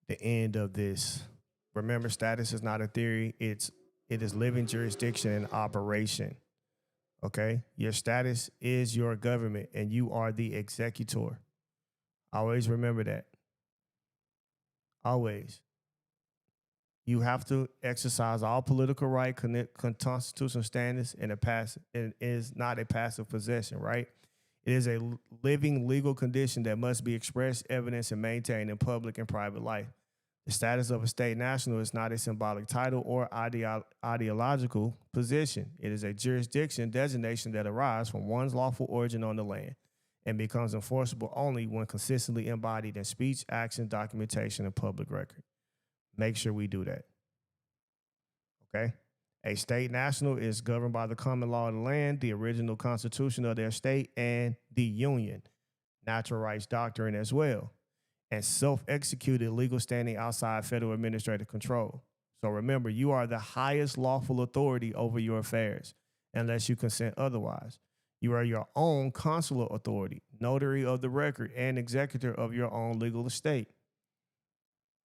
the end of this. Remember, status is not a theory. It is living jurisdiction and operation. Okay? Your status is your government and you are the executor. Always remember that. Always. You have to exercise all political right, constitutional standards, and it is not a passive possession, right? It is a living legal condition that must be expressed, evidenced, and maintained in public and private life. The status of a state national is not a symbolic title or ideological position. It is a jurisdiction designation that arises from one's lawful origin on the land and becomes enforceable only when consistently embodied in speech, action, documentation, and public record. Make sure we do that. Okay? A state national is governed by the common law of the land, the original constitution of their state, and the union, natural rights doctrine as well, and self-executed legal standing outside federal administrative control. So remember, you are the highest lawful authority over your affairs, unless you consent otherwise. You are your own consular authority, notary of the record, and executor of your own legal estate.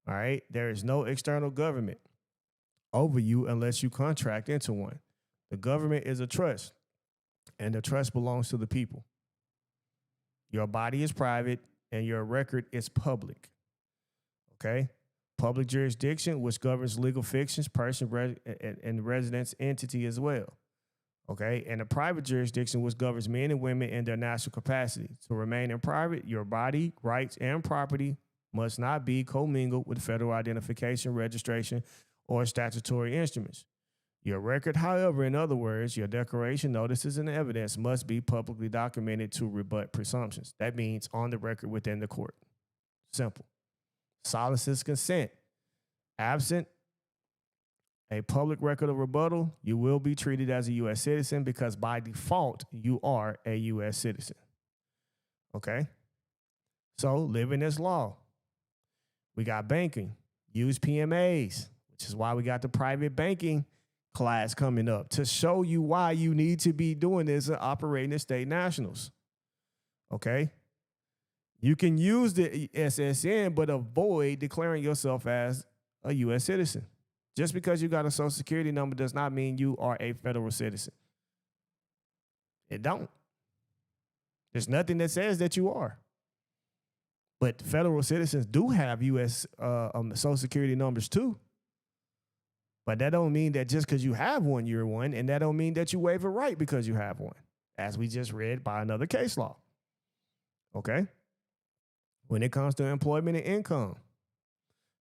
All right? There is no external government over you unless you contract into one. The government is a trust, and the trust belongs to the people. Your body is private, and your record is public. Okay? Public jurisdiction, which governs legal fictions, person, and residence entity as well. Okay? And a private jurisdiction, which governs men and women in their national capacity. To remain in private, your body, rights, and property must not be commingled with federal identification, registration, or statutory instruments. Your record, however, in other words, your declaration, notices, and evidence must be publicly documented to rebut presumptions. That means on the record within the court. Simple. Silence is consent. Absent a public record of rebuttal, you will be treated as a U.S. citizen because by default, you are a U.S. citizen. Okay? So live in this law. We got banking. Use PMAs, which is why we got the private banking class coming up to show you why you need to be doing this and operating as state nationals. Okay? You can use the SSN, but avoid declaring yourself as a U.S. citizen. Just because you got a social security number does not mean you are a federal citizen. It don't. There's nothing that says that you are. But federal citizens do have U.S. Social security numbers too. But that don't mean that just because you have one, you're one, and that don't mean that you waive a right because you have one, as we just read by another case law. Okay? When it comes to employment and income,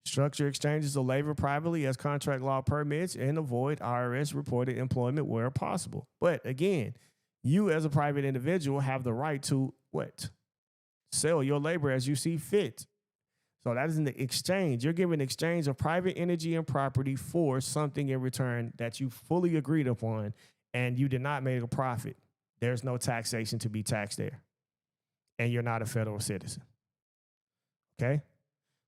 structure exchanges of labor privately as contract law permits and avoid IRS-reported employment where possible. But again, you as a private individual have the right to what? Sell your labor as you see fit. So that is in the exchange. You're giving exchange of private energy and property for something in return that you fully agreed upon and you did not make a profit. There's no taxation to be taxed there. And you're not a federal citizen. Okay?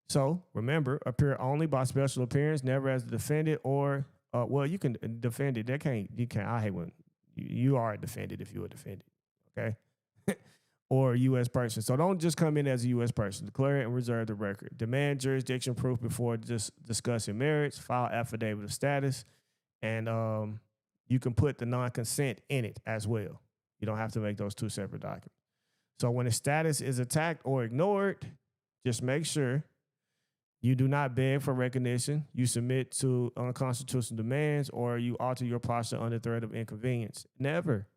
So remember, appear only by special appearance, never as a defendant or, well, you can defend it. You can't. I hate when you are a defendant if you're a defendant. Okay. Or a U.S. person. So don't just come in as a U.S. person. Declare it and reserve the record. Demand jurisdiction proof before discussing merits. File affidavit of status. And you can put the non-consent in it as well. You don't have to make those two separate documents. So when the status is attacked or ignored, just make sure you do not beg for recognition, you submit to unconstitutional demands, or you alter your posture under threat of inconvenience. Never.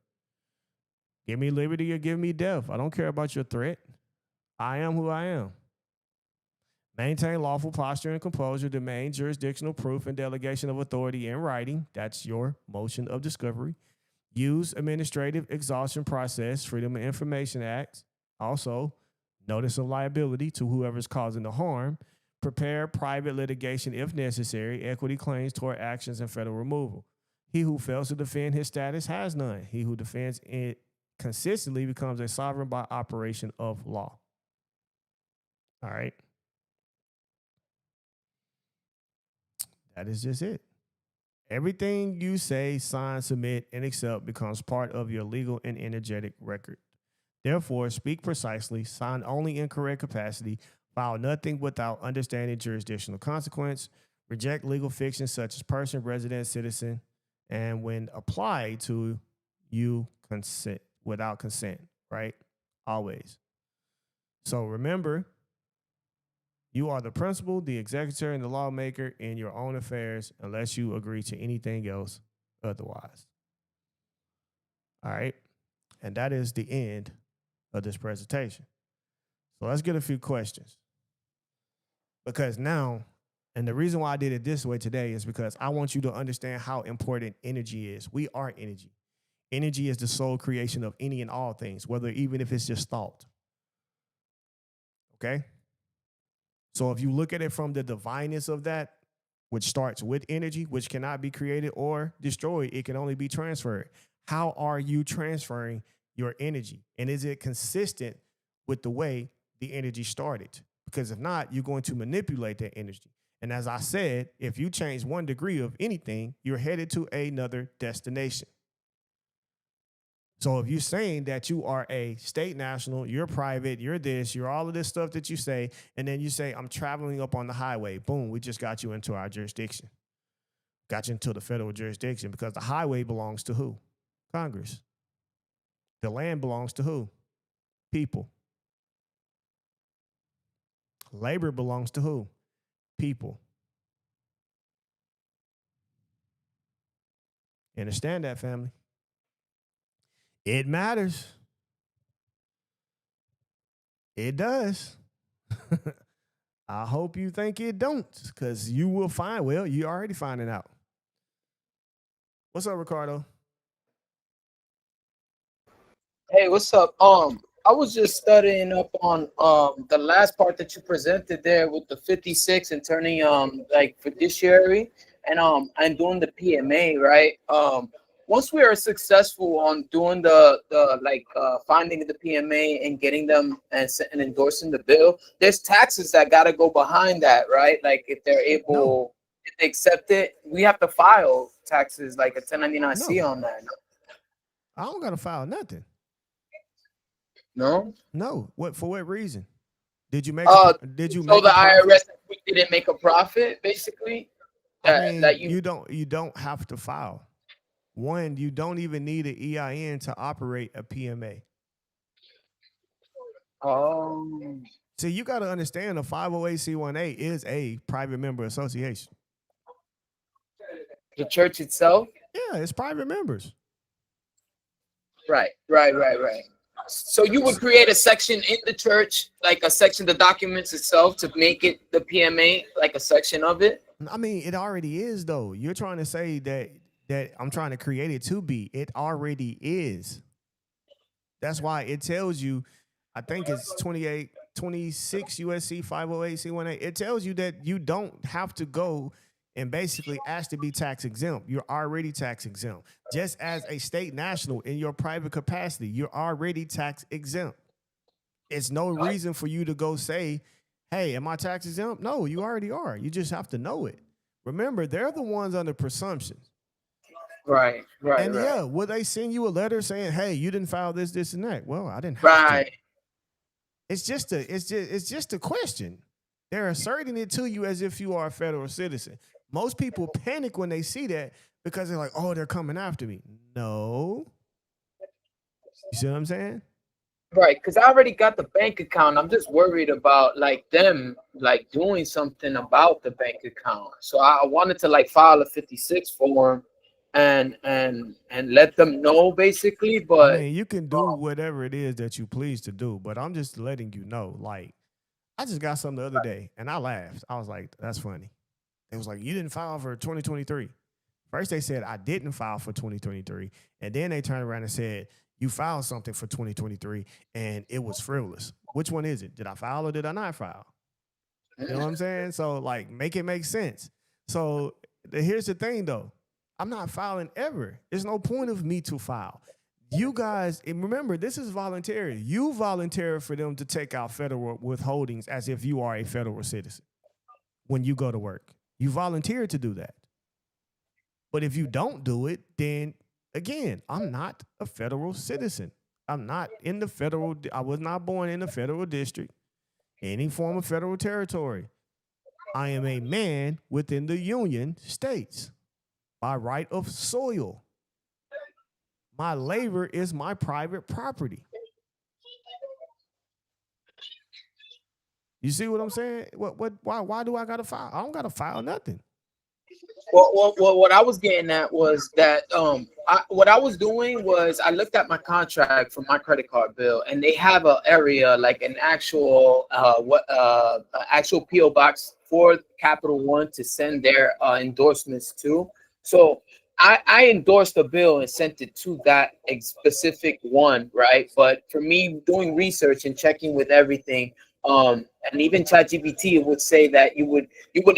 Give me liberty or give me death. I don't care about your threat. I am who I am. Maintain lawful posture and composure. Demand jurisdictional proof and delegation of authority in writing. That's your motion of discovery. Use administrative exhaustion process, Freedom of Information Act. Also, notice of liability to whoever's causing the harm. Prepare private litigation if necessary. Equity claims toward actions and federal removal. He who fails to defend his status has none. He who defends it consistently becomes a sovereign by operation of law. All right. That is just it. Everything you say, sign, submit, and accept becomes part of your legal and energetic record. Therefore, speak precisely, sign only in correct capacity, file nothing without understanding jurisdictional consequence, reject legal fiction such as person, resident, citizen, and when applied to you, consent without consent, right? Always. So remember, you are the principal, the executor, and the lawmaker in your own affairs unless you agree to anything else otherwise. All right. And that is the end of this presentation. So let's get a few questions. Because now, and the reason why I did it this way today is because I want you to understand how important energy is. We are energy. Energy is the sole creation of any and all things, whether even if it's just thought. Okay? So if you look at it from the divineness of that, which starts with energy, which cannot be created or destroyed, it can only be transferred. How are you transferring your energy? And is it consistent with the way the energy started? Because if not, you're going to manipulate that energy. And as I said, if you change 1 degree of anything, you're headed to another destination. So if you're saying that you are a state national, you're private, you're this, you're all of this stuff that you say, and then you say, I'm traveling up on the highway. Boom, we just got you into our jurisdiction. Got you into the federal jurisdiction because the highway belongs to who? Congress. The land belongs to who? People. Labor belongs to who? People. You understand that, family? It matters. It does. I hope you think it don't, because you will find, well, you're already finding out. What's up, Ricardo? Hey, what's up? I was just studying up on the last part that you presented there with the 56 and turning like fiduciary and doing the PMA, right? Once we are successful on doing the finding the PMA and getting them and endorsing the bill, there's taxes that got to go behind that, right? Like if they're able, if they accept it, we have to file taxes like a 1099-C on that. I don't got to file nothing. No. For what reason? Did you make? Did you? So the IRS didn't make a profit, basically. You don't have to file. One, you don't even need an EIN to operate a PMA. Oh. So you got to understand, a 508c1a is a private member association. The church itself? Yeah, it's private members. Right. So you would create a section in the church, like a section, the documents itself, to make it the PMA, like a section of it? I mean, it already is, though. You're trying to say that I'm trying to create it to be. It already is. That's why it tells you, I think it's 26 USC 508C1A. It tells you that you don't have to go and basically ask to be tax exempt. You're already tax exempt. Just as a state national in your private capacity, you're already tax exempt. It's no reason for you to go say hey, am I tax exempt? No, you already are. You just have to know it. Remember, they're the ones under presumption. Right. And yeah, would they send you a letter saying, hey, you didn't file this, this, and that? Well, I didn't have Right. to. It's just a question. They're asserting it to you as if you are a federal citizen. Most people panic when they see that because they're like, oh, they're coming after me. No. You see what I'm saying? Right, because I already got the bank account. I'm just worried about like them like doing something about the bank account. So I wanted to like file a 56 form and let them know basically. I But mean, you can do whatever it is that you please to do, but I'm just letting you know. Like, I just got something the other day and I laughed. I was like, that's funny. It was like, you didn't file for 2023. First, they said I didn't file for 2023. And then they turned around and said, you filed something for 2023 and it was frivolous. Which one is it? Did I file or did I not file? You know what I'm saying? So, like, make it make sense. So, here's the thing, though. I'm not filing ever. There's no point of me to file. You guys, and remember, this is voluntary. You volunteer for them to take out federal withholdings as if you are a federal citizen when you go to work. You volunteer to do that. But if you don't do it, then again, I'm not a federal citizen. I'm not in the federal, I was not born in the federal district, any form of federal territory. I am a man within the Union States by right of soil. My labor is my private property. You see what I'm saying? Why do I gotta file? I don't gotta file nothing. Well, what I was getting at was that what I was doing was I looked at my contract for my credit card bill, and they have an area like an actual actual PO box for Capital One to send their endorsements to. So I endorsed the bill and sent it to that specific one, right? But for me, doing research and checking with everything, and even ChatGPT would say that you would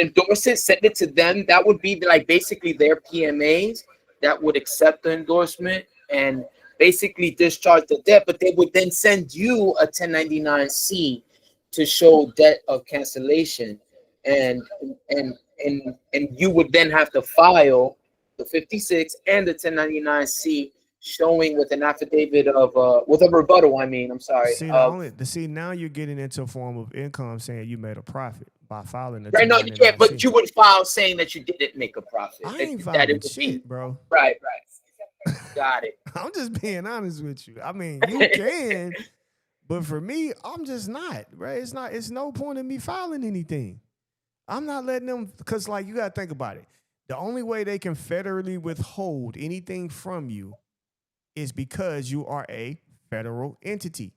endorse it, send it to them. That would be like basically their PMAs that would accept the endorsement and basically discharge the debt. But they would then send you a 1099-C to show debt of cancellation, and you would then have to file the 56 and the 1099-C showing with an affidavit of with a rebuttal. I'm sorry. See, now you're getting into a form of income saying you made a profit by filing the right. No, you can't. But you would file saying that you didn't make a profit. I ain't filing shit, bro. Right. Got it. I'm just being honest with you. I mean, you can, but for me, I'm just not, right? It's no point in me filing anything. I'm not letting them, because like you gotta think about it. The only way they can federally withhold anything from you is because you are a federal entity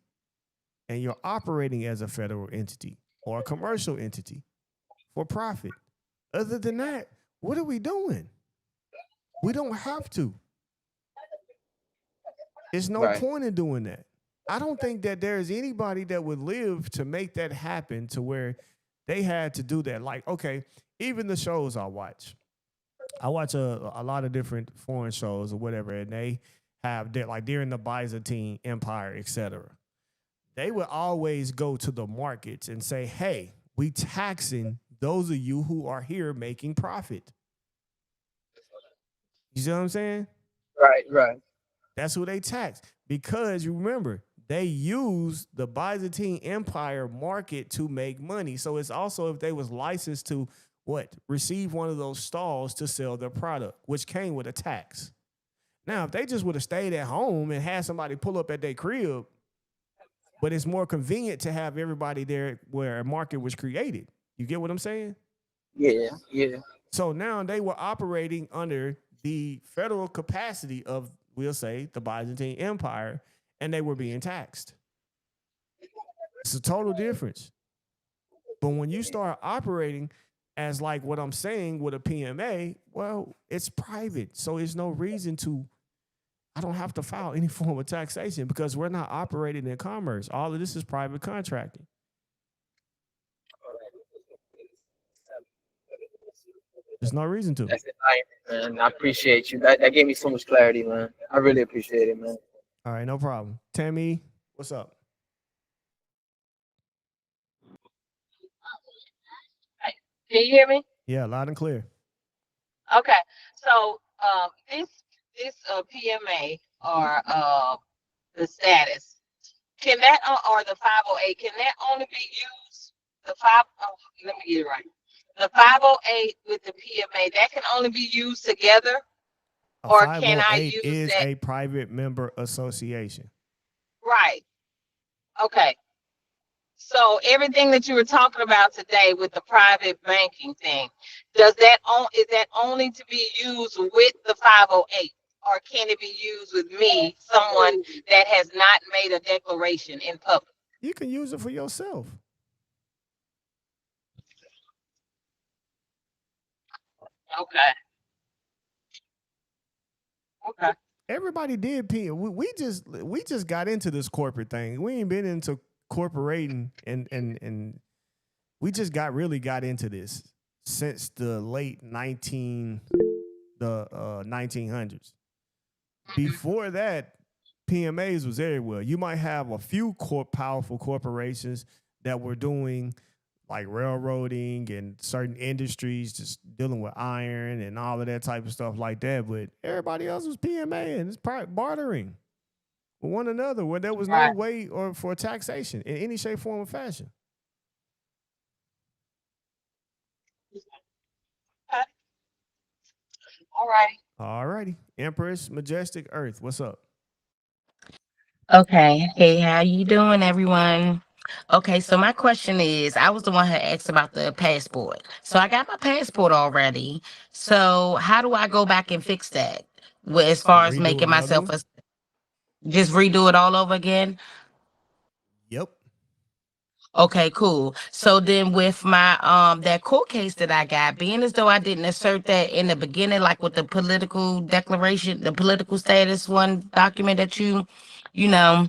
and you're operating as a federal entity or a commercial entity for profit. Other than that, what are we doing? We don't have to. There's no point in doing that. I don't think that there's anybody that would live to make that happen to where they had to do that. Like, okay, even the shows I watch a lot of different foreign shows or whatever, and they have like during the Byzantine Empire, etc. They would always go to the markets and say, hey, we taxing those of you who are here making profit. You see what I'm saying? Right. That's who they tax, because you remember, they use the Byzantine Empire market to make money. So it's also if they was licensed to receive one of those stalls to sell their product, which came with a tax. Now, if they just would have stayed at home and had somebody pull up at their crib, but it's more convenient to have everybody there where a market was created. You get what I'm saying? Yeah. So now they were operating under the federal capacity of, we'll say, the Byzantine Empire, and they were being taxed. It's a total difference. But when you start operating as like what I'm saying with a PMA, well, it's private. So there's no reason I don't have to file any form of taxation because we're not operating in commerce. All of this is private contracting. There's no reason to. That's it, man. I appreciate you. That gave me so much clarity, man. I really appreciate it, man. All right, no problem. Tammy, what's up? Can you hear me? Yeah, loud and clear. Okay. So this PMA or the status, can that or the 508, can that only be used the five oh, let me get it right. The 508 with the PMA, that can only be used together, A or can I 508 use is that? a private member association. Right. Okay. So everything that you were talking about today with the private banking thing, is that only to be used with the 508, or can it be used with me, someone that has not made a declaration in public? You can use it for yourself. Okay. Okay. Everybody did we just got into this corporate thing. We ain't been into corporating and we just got into this since the late 1900s. Before that, PMAs was everywhere. You might have a few powerful corporations that were doing like railroading and certain industries, just dealing with iron and all of that type of stuff like that. But everybody else was PMA and it's bartering with one another, where there was no Right. way or for taxation in any shape, form, or fashion. Okay. All right. All righty, Empress Majestic Earth, what's up? Okay. Hey, how you doing, everyone? Okay, so my question is, I was the one who asked about the passport. So I got my passport already. So how do I go back and fix that? As far as Redo making another myself one. just redo it all over again? Yep. Okay, cool. So then with my that court case that I got, being as though I didn't assert that in the beginning, like with the political declaration, the political status one document that you know,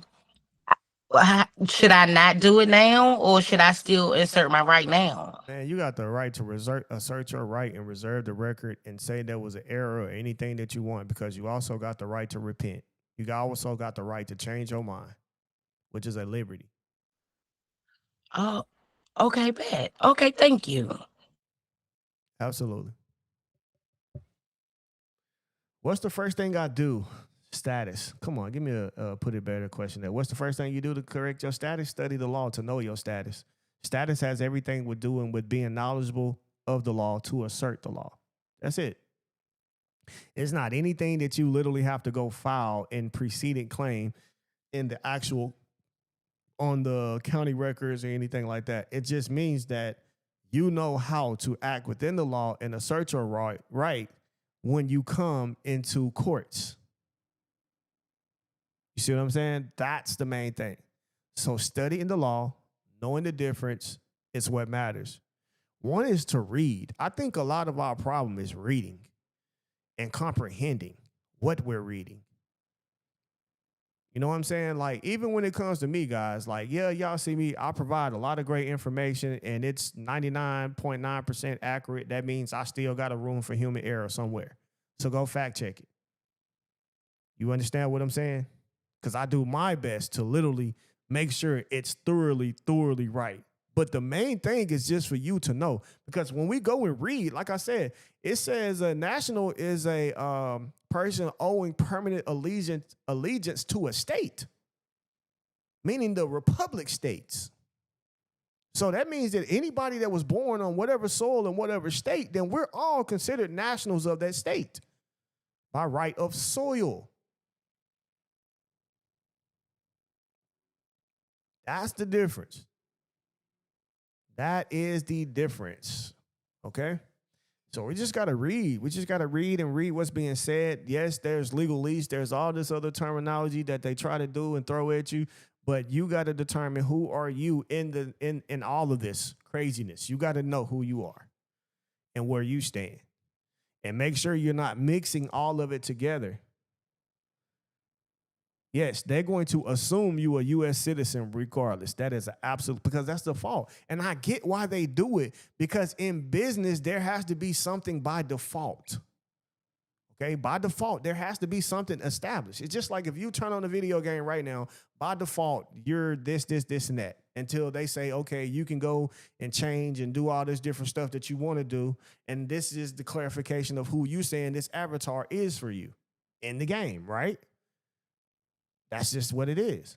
should I not do it now, or should I still insert my right now? Man, you got the right to assert your right and reserve the record and say there was an error or anything that you want, because you also got the right to repent. Also got the right to change your mind, which is a liberty. Oh, okay, bad. Okay, thank you. Absolutely. What's the first thing I do? Status. Come on, give me a put it better question there. What's the first thing you do to correct your status? Study the law to know your status. Status has everything with doing with being knowledgeable of the law to assert the law. That's it. It's not anything that you literally have to go file in preceding claim in the actual on the county records or anything like that. It just means that you know how to act within the law and assert your right when you come into courts. You see what I'm saying? That's the main thing. So studying the law, knowing the difference is what matters. One is to read. I think a lot of our problem is reading and comprehending what we're reading. You know what I'm saying? Like, even when it comes to me, guys, like, yeah, y'all see me, I provide a lot of great information and it's 99.9% accurate. That means I still got a room for human error somewhere. So go fact check it. You understand what I'm saying? Because I do my best to literally make sure it's thoroughly right. But the main thing is just for you to know, because when we go and read, like I said, it says a national is a person owing permanent allegiance to a state, meaning the republic states. So that means that anybody that was born on whatever soil in whatever state, then we're all considered nationals of that state by right of soil. That's the difference. That is the difference. Okay? So we just got to read. We just got to read and read what's being said. Yes, there's legalese. There's all this other terminology that they try to do and throw at you. But you got to determine who are you in all of this craziness. You got to know who you are and where you stand. And make sure you're not mixing all of it together. Yes, they're going to assume you a U.S. citizen regardless. That is an absolute, because that's the fault. And I get why they do it, because in business, there has to be something by default. Okay, by default, there has to be something established. It's just like if you turn on a video game right now, by default, you're this, and that. until they say, okay, you can go and change and do all this different stuff that you want to do. And this is the clarification of who you saying this avatar is for you in the game, right? That's just what it is.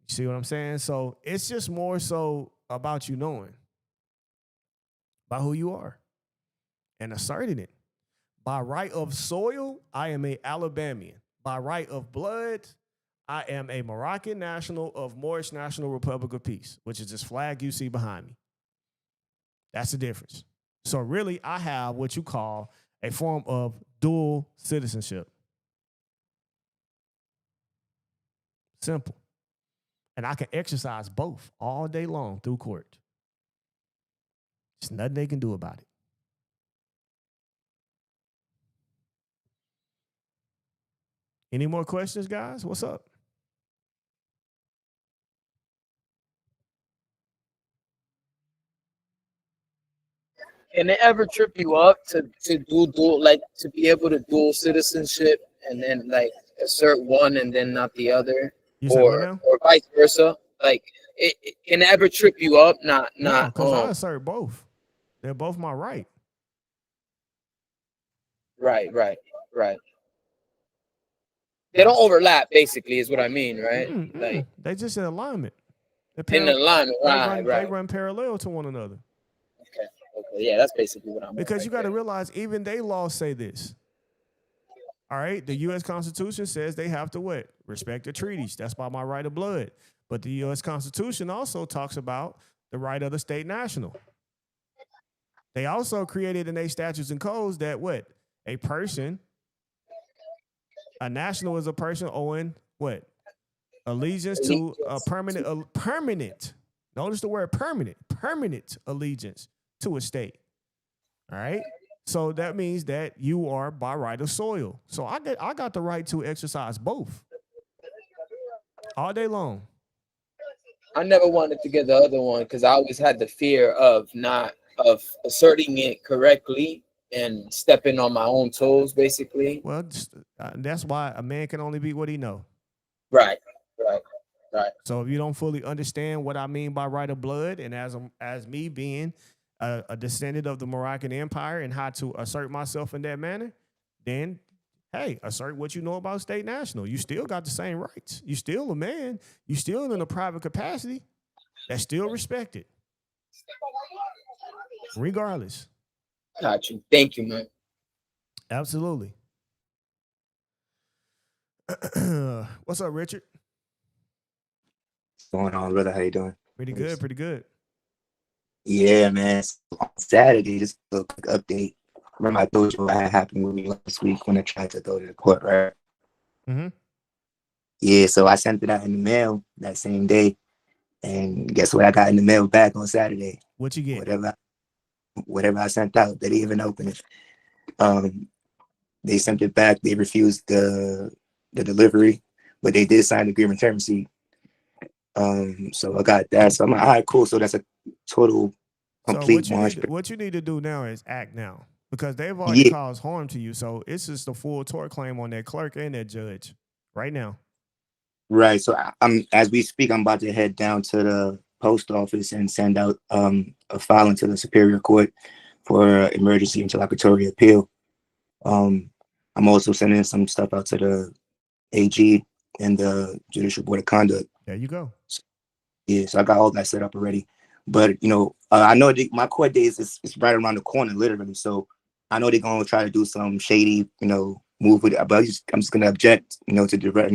You see what I'm saying? So it's just more so about you knowing about who you are and asserting it. By right of soil, I am a Alabamian. By right of blood, I am a Moroccan national of Moorish National Republic of Peace, which is this flag you see behind me. That's the difference. So really, I have what you call a form of dual citizenship. Simple. And I can exercise both all day long through court. There's nothing they can do about it. Any more questions, guys? What's up? Can it ever trip you up to do dual, like to be able to dual citizenship and then like assert one and then not the other, You said what now? or vice versa? Like it can it ever trip you up? No, because I assert both. They're both my right. Right. They don't overlap, basically, is what I mean, right? Like they just in alignment. in alignment, right. They run parallel to one another. Okay, yeah, that's basically what I'm. Because you got to realize, even they laws say this. All right, the U.S. Constitution says they have to what? Respect the treaties. That's by my right of blood. But the U.S. Constitution also talks about the right of the state national. They also created in their statutes and codes that what? A national is a person owing what? Allegiance to a permanent. Notice the word permanent allegiance to a state. All right. So that means that you are by right of soil. So I got the right to exercise both all day long. I never wanted to get the other one because I always had the fear of asserting it correctly and stepping on my own toes, basically. Well, that's why a man can only be what he know. Right. So if you don't fully understand what I mean by right of blood, and as me being a descendant of the Moroccan Empire and how to assert myself in that manner, then hey, assert what you know about state national. You still got the same rights. You still a man. You still in a private capacity. That's still respected, regardless. Got you. Thank you, man. Absolutely. What's up, Richard? What's going on, brother? How you doing? Pretty good. Yeah, man. So on Saturday, just a quick update. Remember I told you what had happened with me last week when I tried to go to the court, right? Mm-hmm. Yeah, so I sent it out in the mail that same day. And guess what I got in the mail back on Saturday? What you get? Whatever I sent out, they didn't even open it. They sent it back. They refused the delivery, but they did sign the agreement term sheet. So I got that. So I'm like, all right, cool. So that's a total complete So what you need to do now is act now, because they've already caused harm to you. So it's just a full tort claim on that clerk and that judge right now. Right. So I'm as we speak, I'm about to head down to the post office and send out a filing to the Superior Court for emergency interlocutory appeal. I'm also sending some stuff out to the AG and the Judicial Board of Conduct. There you go. Yeah, so I got all that set up already. But I know my court date is right around the corner, literally. So I know they're gonna try to do some shady, move with it. But I'm just gonna object, to direct,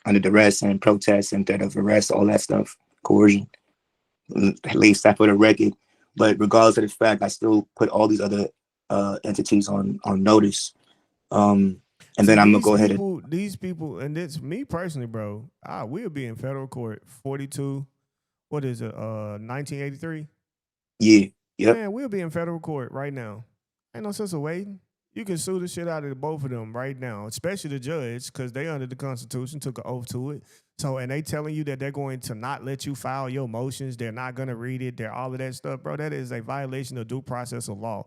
under duress and protest and threat of arrest, all that stuff, coercion, lay stuff for the record. But regardless of the fact, I still put all these other entities on notice. And then I'm gonna go ahead and these people, and it's me personally, bro. We'll be in federal court 42. What is it? 1983. Yeah. Yep. Man, we'll be in federal court right now. Ain't no sense of waiting. You can sue the shit out of both of them right now, especially the judge, because they under the Constitution, took an oath to it. So, and they telling you that they're going to not let you file your motions. They're not going to read it. They're all of that stuff, bro. That is a violation of due process of law.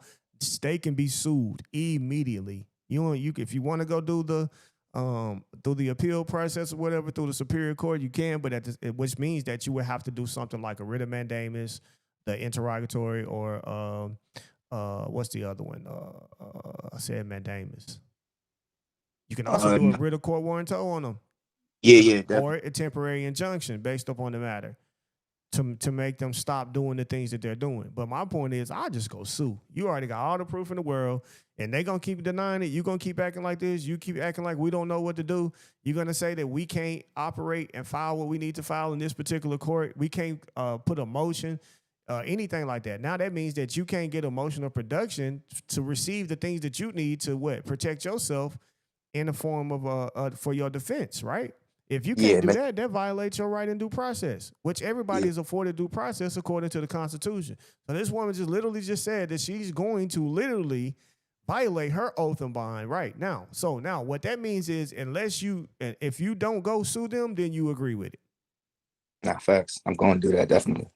They can be sued immediately. If you want to go do the through the appeal process or whatever, through the Superior Court, you can, but which means that you would have to do something like a writ of mandamus, the interrogatory, or what's the other one? I said mandamus. You can also do a writ of court warranto on them. Yeah, or a temporary injunction based upon the matter to make them stop doing the things that they're doing. But my point is, I just go sue. You already got all the proof in the world, and they gonna keep denying it. You gonna keep acting like this. You keep acting like we don't know what to do. You're gonna say that we can't operate and file what we need to file in this particular court. We can't put a motion, anything like that. Now that means that you can't get a motion of production to receive the things that you need to protect yourself in the form of for your defense, right? If you can't do that, that violates your right in due process, which everybody is afforded due process according to the Constitution. So this woman just literally just said that she's going to literally violate her oath and bond right now. So now what that means is if you don't go sue them, then you agree with it. Nah, facts. I'm going to do that, definitely.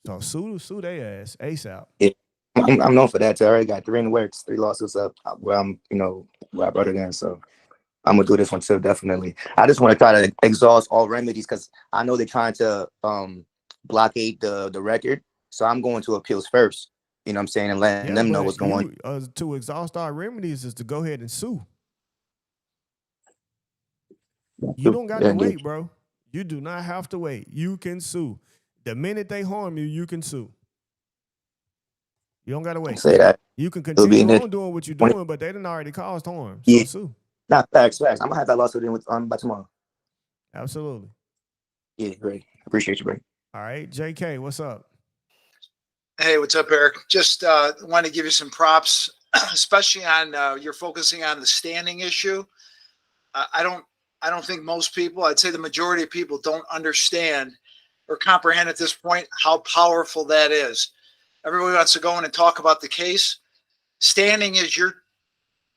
So sue their ass ASAP. Yeah. I'm known for that. I already got 3 in the works, 3 lawsuits up where where I brought it in. So I'm gonna do this one too, definitely. I just want to try to exhaust all remedies because I know they're trying to blockade the record. So I'm going to appeals first. You know what I'm saying, and letting them know what's going on. To exhaust our remedies is to go ahead and sue. You don't got to wait, bro. You do not have to wait. You can sue. The minute they harm you, you can sue. You don't got to wait. Say that. You can continue on doing what you're doing, but they done already caused harm. So sue. Nah, facts. I'm gonna have that lawsuit in with by tomorrow. Absolutely. Yeah, great. Appreciate you, bro. All right, JK, what's up? Hey, what's up, Eric? Just want to give you some props, especially on you're focusing on the standing issue. I don't think most people, I'd say the majority of people, don't understand or comprehend at this point how powerful that is. Everybody wants to go in and talk about the case. Standing is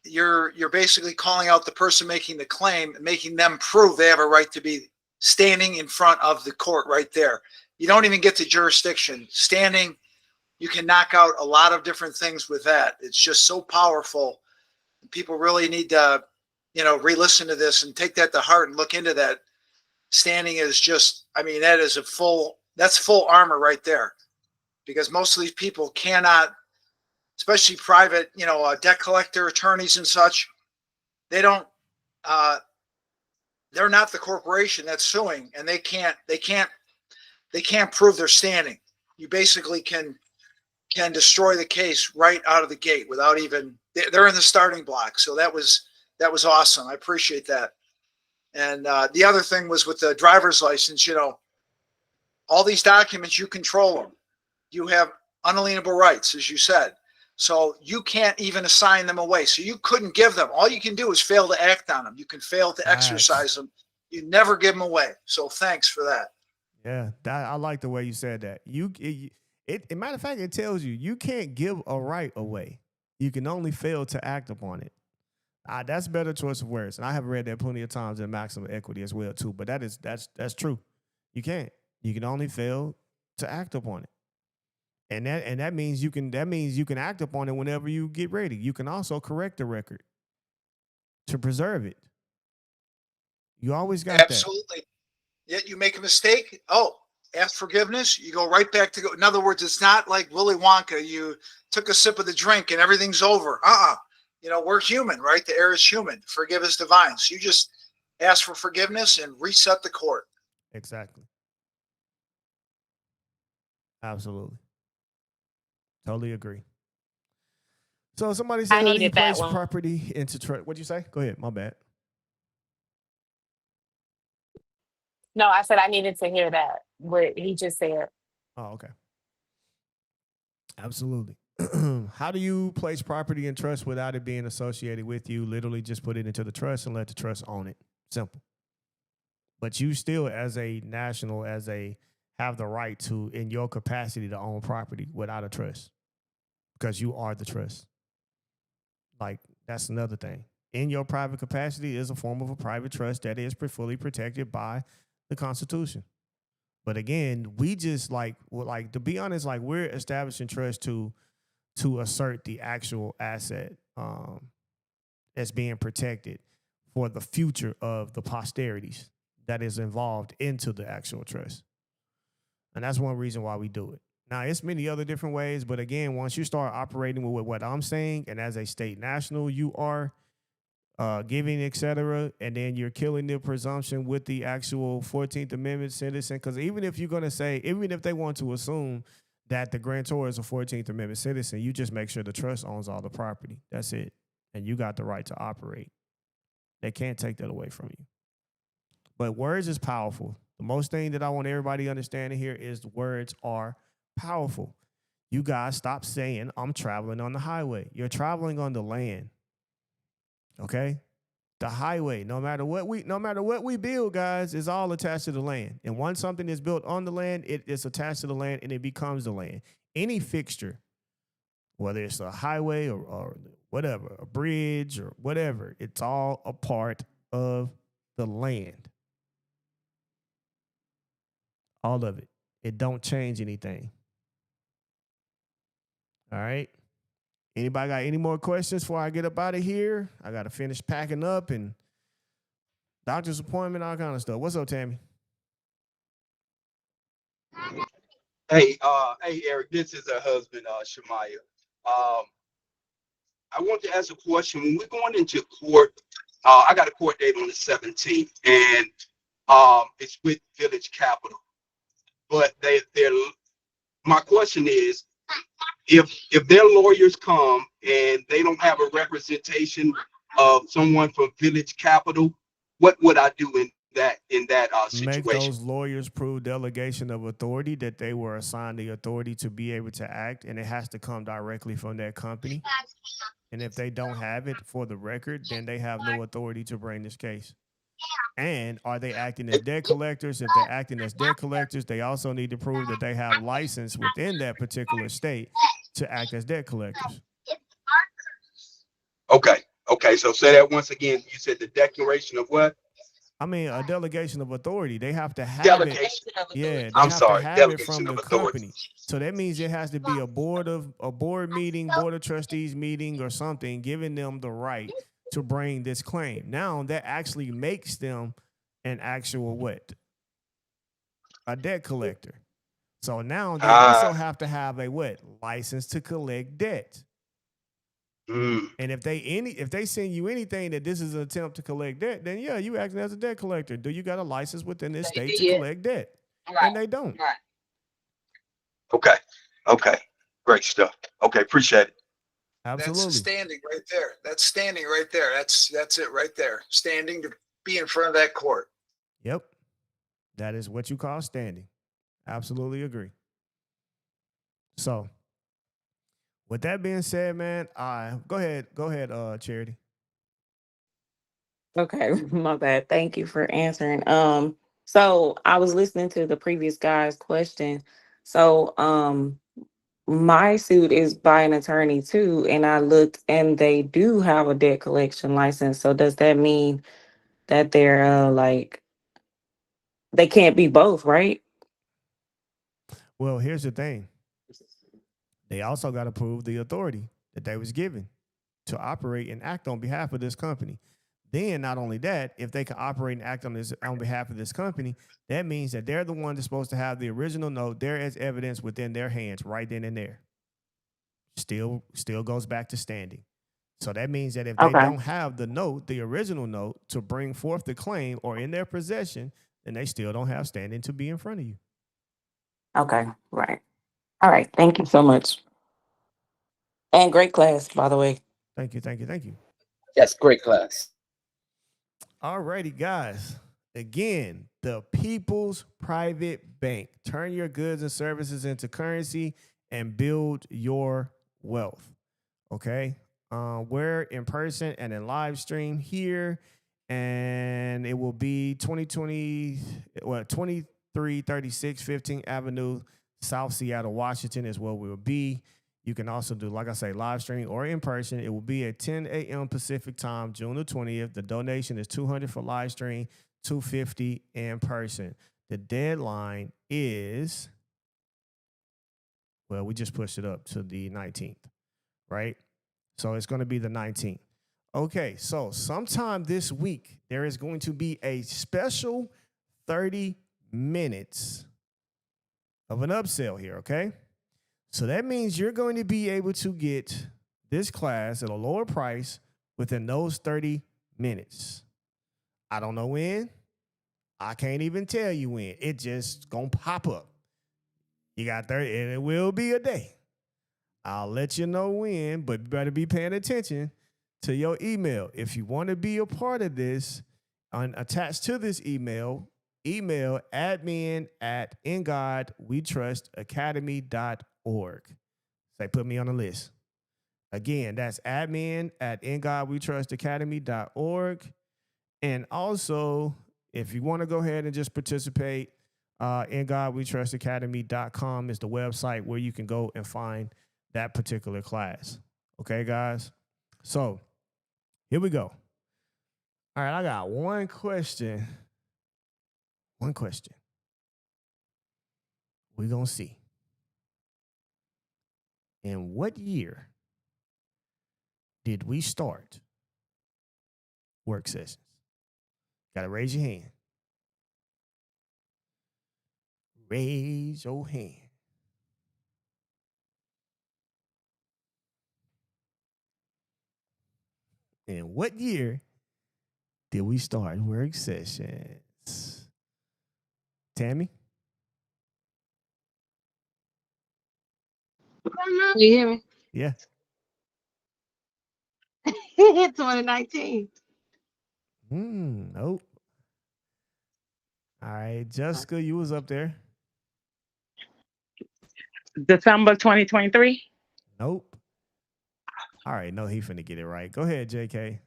you're basically calling out the person making the claim and making them prove they have a right to be standing in front of the court right there. You don't even get to jurisdiction. Standing, you can knock out a lot of different things with that. It's just so powerful. People really need to, re-listen to this and take that to heart and look into that. Standing is just, that's full armor right there, because most of these people cannot, especially private, debt collector attorneys and such, they're not the corporation that's suing, and they can't prove they're standing. You basically can destroy the case right out of the gate without even, they're in the starting block. So that was awesome. I appreciate that. And the other thing was with the driver's license, all these documents, you control them. You have unalienable rights, as you said. So you can't even assign them away. So you couldn't give them. All you can do is fail to act on them. You can fail to exercise them. You never give them away. So thanks for that. Yeah, I like the way you said that. Matter of fact, it tells you can't give a right away. You can only fail to act upon it. That's a better choice of words. And I have read that plenty of times in Maximum Equity as well too. But that's true. You can't. You can only fail to act upon it. And that means you can act upon it whenever you get ready. You can also correct the record to preserve it. You always got Absolutely. Yet you make a mistake. Oh, ask forgiveness. You go right back to go. In other words, it's not like Willy Wonka. You took a sip of the drink and everything's over. We're human, right? The air is human. Forgive is divine. So you just ask for forgiveness and reset the court. Exactly. Absolutely. Totally agree. So somebody said, how do you place property into trust? What'd you say? Go ahead. My bad. No, I said I needed to hear that, what he just said. Oh, okay. Absolutely. How do you place property in trust without it being associated with you? Literally just put it into the trust and let the trust own it. Simple. But you still, as a national, have the right to, in your capacity, to own property without a trust, because you are the trust. Like, that's another thing. In your private capacity is a form of a private trust that is fully protected by the Constitution. But again, we just to be honest, we're establishing trust to assert the actual asset as being protected for the future of the posterities that is involved into the actual trust. And that's one reason why we do it. Now, it's many other different ways, but again, once you start operating with what I'm saying, and as a state national, you are giving, et cetera, and then you're killing the presumption with the actual 14th Amendment citizen. Because even if you're going to say, even if they want to assume that the grantor is a 14th Amendment citizen, you just make sure the trust owns all the property. That's it. And you got the right to operate. They can't take that away from you. But words is powerful. The most thing that I want everybody to understand here is words are powerful. You guys stop saying, I'm traveling on the highway. You're traveling on the land. Okay? The highway, no matter what we build, guys, is all attached to the land. And once something is built on the land, it is attached to the land and it becomes the land. Any fixture, whether it's a highway or whatever, a bridge or whatever, it's all a part of the land. All of it. It don't change anything. All right. Anybody got any more questions before I get up out of here? I got to finish packing up and doctor's appointment, all kind of stuff. What's up, Tammy? Hey, Eric, this is her husband, Shamaya. I want to ask a question. When we're going into court, I got a court date on the 17th, and it's with Village Capital. But my question is, if their lawyers come and they don't have a representation of someone from Village Capital, what would I do in that situation? Make those lawyers prove delegation of authority, that they were assigned the authority to be able to act, and it has to come directly from that company. And if they don't have it for the record, then they have no authority to bring this case. And are they acting as debt collectors? If they're acting as debt collectors, they also need to prove that they have license within that particular state to act as debt collectors. Okay. So say that once again. You said the declaration of what? I mean, a delegation of authority. They have to have Delegation. it. Yeah, I'm sorry. to have it Delegation from the of authority. company. So that means it has to be a board meeting, board of trustees meeting, or something, giving them the right to bring this claim. Now that actually makes them an actual what? A debt collector. So now they also have to have a what? License to collect debt. And if they send you anything that this is an attempt to collect debt, then yeah, you acting as a debt collector. Do you got a license within this state to collect debt? Right. And they don't. Right. Okay. Great stuff. Okay, appreciate it. Absolutely. That's standing right there. That's standing right there. That's it right there. Standing to be in front of that court. Yep. That is what you call standing. Absolutely agree. So, with that being said, man, go ahead, Charity. Okay, my bad. Thank you for answering. So I was listening to the previous guy's question. So, my suit is by an attorney too, and I looked and they do have a debt collection license. So does that mean that they're like they can't be both, right? Well, here's the thing. They also got to prove the authority that they was given to operate and act on behalf of this company. Then, not only that, if they can operate and act on behalf of this company, that means that they're the one that's supposed to have the original note there as evidence within their hands right then and there. Still goes back to standing. So that means that if they don't have the note, the original note, to bring forth the claim or in their possession, then they still don't have standing to be in front of you. Okay, right. All right. Thank you so much. And great class, by the way. Thank you. Yes, great class. All righty, guys. Again, the People's Private Bank. Turn your goods and services into currency and build your wealth. Okay? We're in person and in live stream here, and it will be 2336 15th Avenue, South Seattle, Washington is where we will be. You can also do, like I say, live stream or in person. It will be at 10 a.m. Pacific time, June the 20th. The donation is $200 for live stream, $250 in person. The deadline is, well, we just pushed it up to the 19th, right? So it's going to be the 19th. Okay, so sometime this week, there is going to be a special 30 minutes of an upsell here, okay? So that means you're going to be able to get this class at a lower price within those 30 minutes. I don't know when. I can't even tell you when. It just gonna pop up. You got 30, and it will be a day. I'll let you know when, but you better be paying attention to your email. If you want to be a part of this, attached to this email admin@ingodwetrustacademy.org. Say, put me on the list. Again, that's admin@ingodwetrustacademy.org. And also, if you want to go ahead and just participate, ingodwetrustacademy.com is the website where you can go and find that particular class. Okay, guys? So here we go. All right, I got one question. One question. We're going to see. In what year did we start work sessions? Got to raise your hand. Raise your hand. In what year did we start work sessions? Tammy? You hear me? Yeah. 2019. Nope. All right, Jessica, you was up there. December 2023. Nope. All right, no, he finna get it right. Go ahead, JK.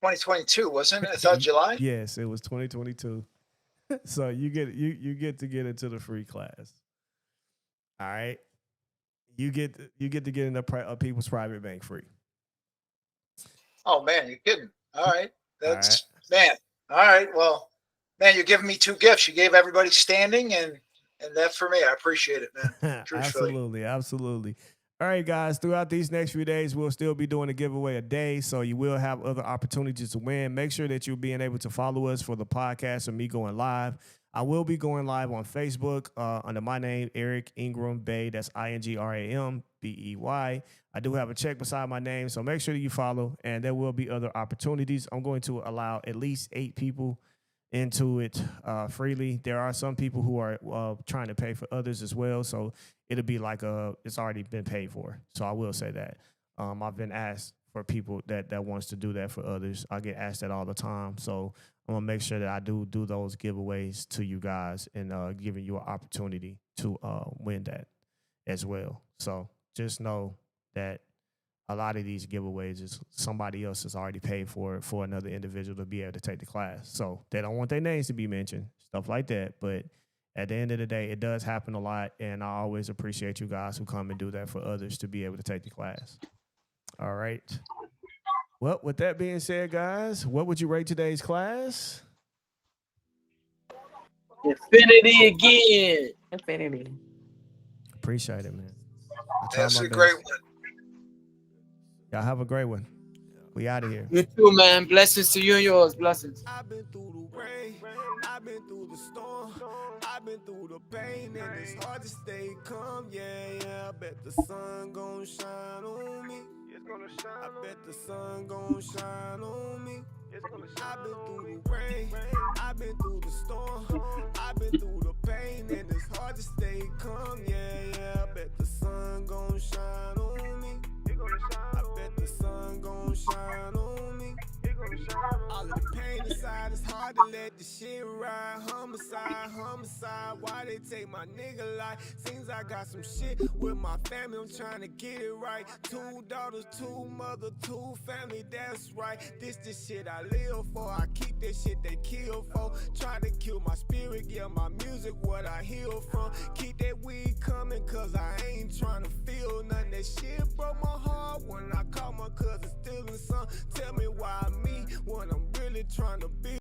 2022, wasn't it? I thought July. Yes, it was 2022. So you get to get into the free class. All right. You get to get into People's Private Bank free. Oh man, you're kidding. All right. That's man. All right. Well, man, you're giving me two gifts. You gave everybody standing and that for me. I appreciate it, man. Absolutely, absolutely. All right, guys, throughout these next few days, we'll still be doing a giveaway a day, so you will have other opportunities to win. Make sure that you're being able to follow us for the podcast or me going live. I will be going live on Facebook under my name, Eric Ingram Bay. That's INGRAMBEY. I do have a check beside my name, so make sure that you follow, and there will be other opportunities. I'm going to allow at least 8 people into it freely. There are some people who are trying to pay for others as well, so it'll be like it's already been paid for. So I will say that. I've been asked for people that wants to do that for others. I get asked that all the time, so I'm gonna make sure that I do those giveaways to you guys and giving you an opportunity to win that as well. So just know that a lot of these giveaways is somebody else has already paid for another individual to be able to take the class. So they don't want their names to be mentioned, stuff like that. But at the end of the day, it does happen a lot, and I always appreciate you guys who come and do that for others to be able to take the class. All right. Well, with that being said, guys, what would you rate today's class? Infinity again. Infinity. Appreciate it, man. That's a great one. Y'all have a great one. We out of here. You too, man. Blessings to you and yours. Blessings. I've been through the rain. I've been through the storm. I've been through the pain, and it's hard to stay calm. Yeah. I bet the sun gon' shine on me. It's gonna shine. I bet the sun gon' shine on me. It's gonna shine. I've been through the rain. I've been through the storm. I've been through the pain, and it's hard to stay calm. Yeah. I bet the sun gon' shine on me. I bet the sun gon' shine on me. All of the pain inside, it's hard to let the shit ride. Homicide, why they take my nigga life? Seems I got some shit with my family, I'm trying to get it right. 2 daughters, 2 mother, 2 family, that's right. This the shit I live for, I keep that shit they kill for. Try to kill my spirit, yeah, my music what I heal from. Keep that weed coming, cause I ain't trying to feel nothing. That shit broke my heart when I caught my cousin stealing some. Tell me why me, when I'm really trying to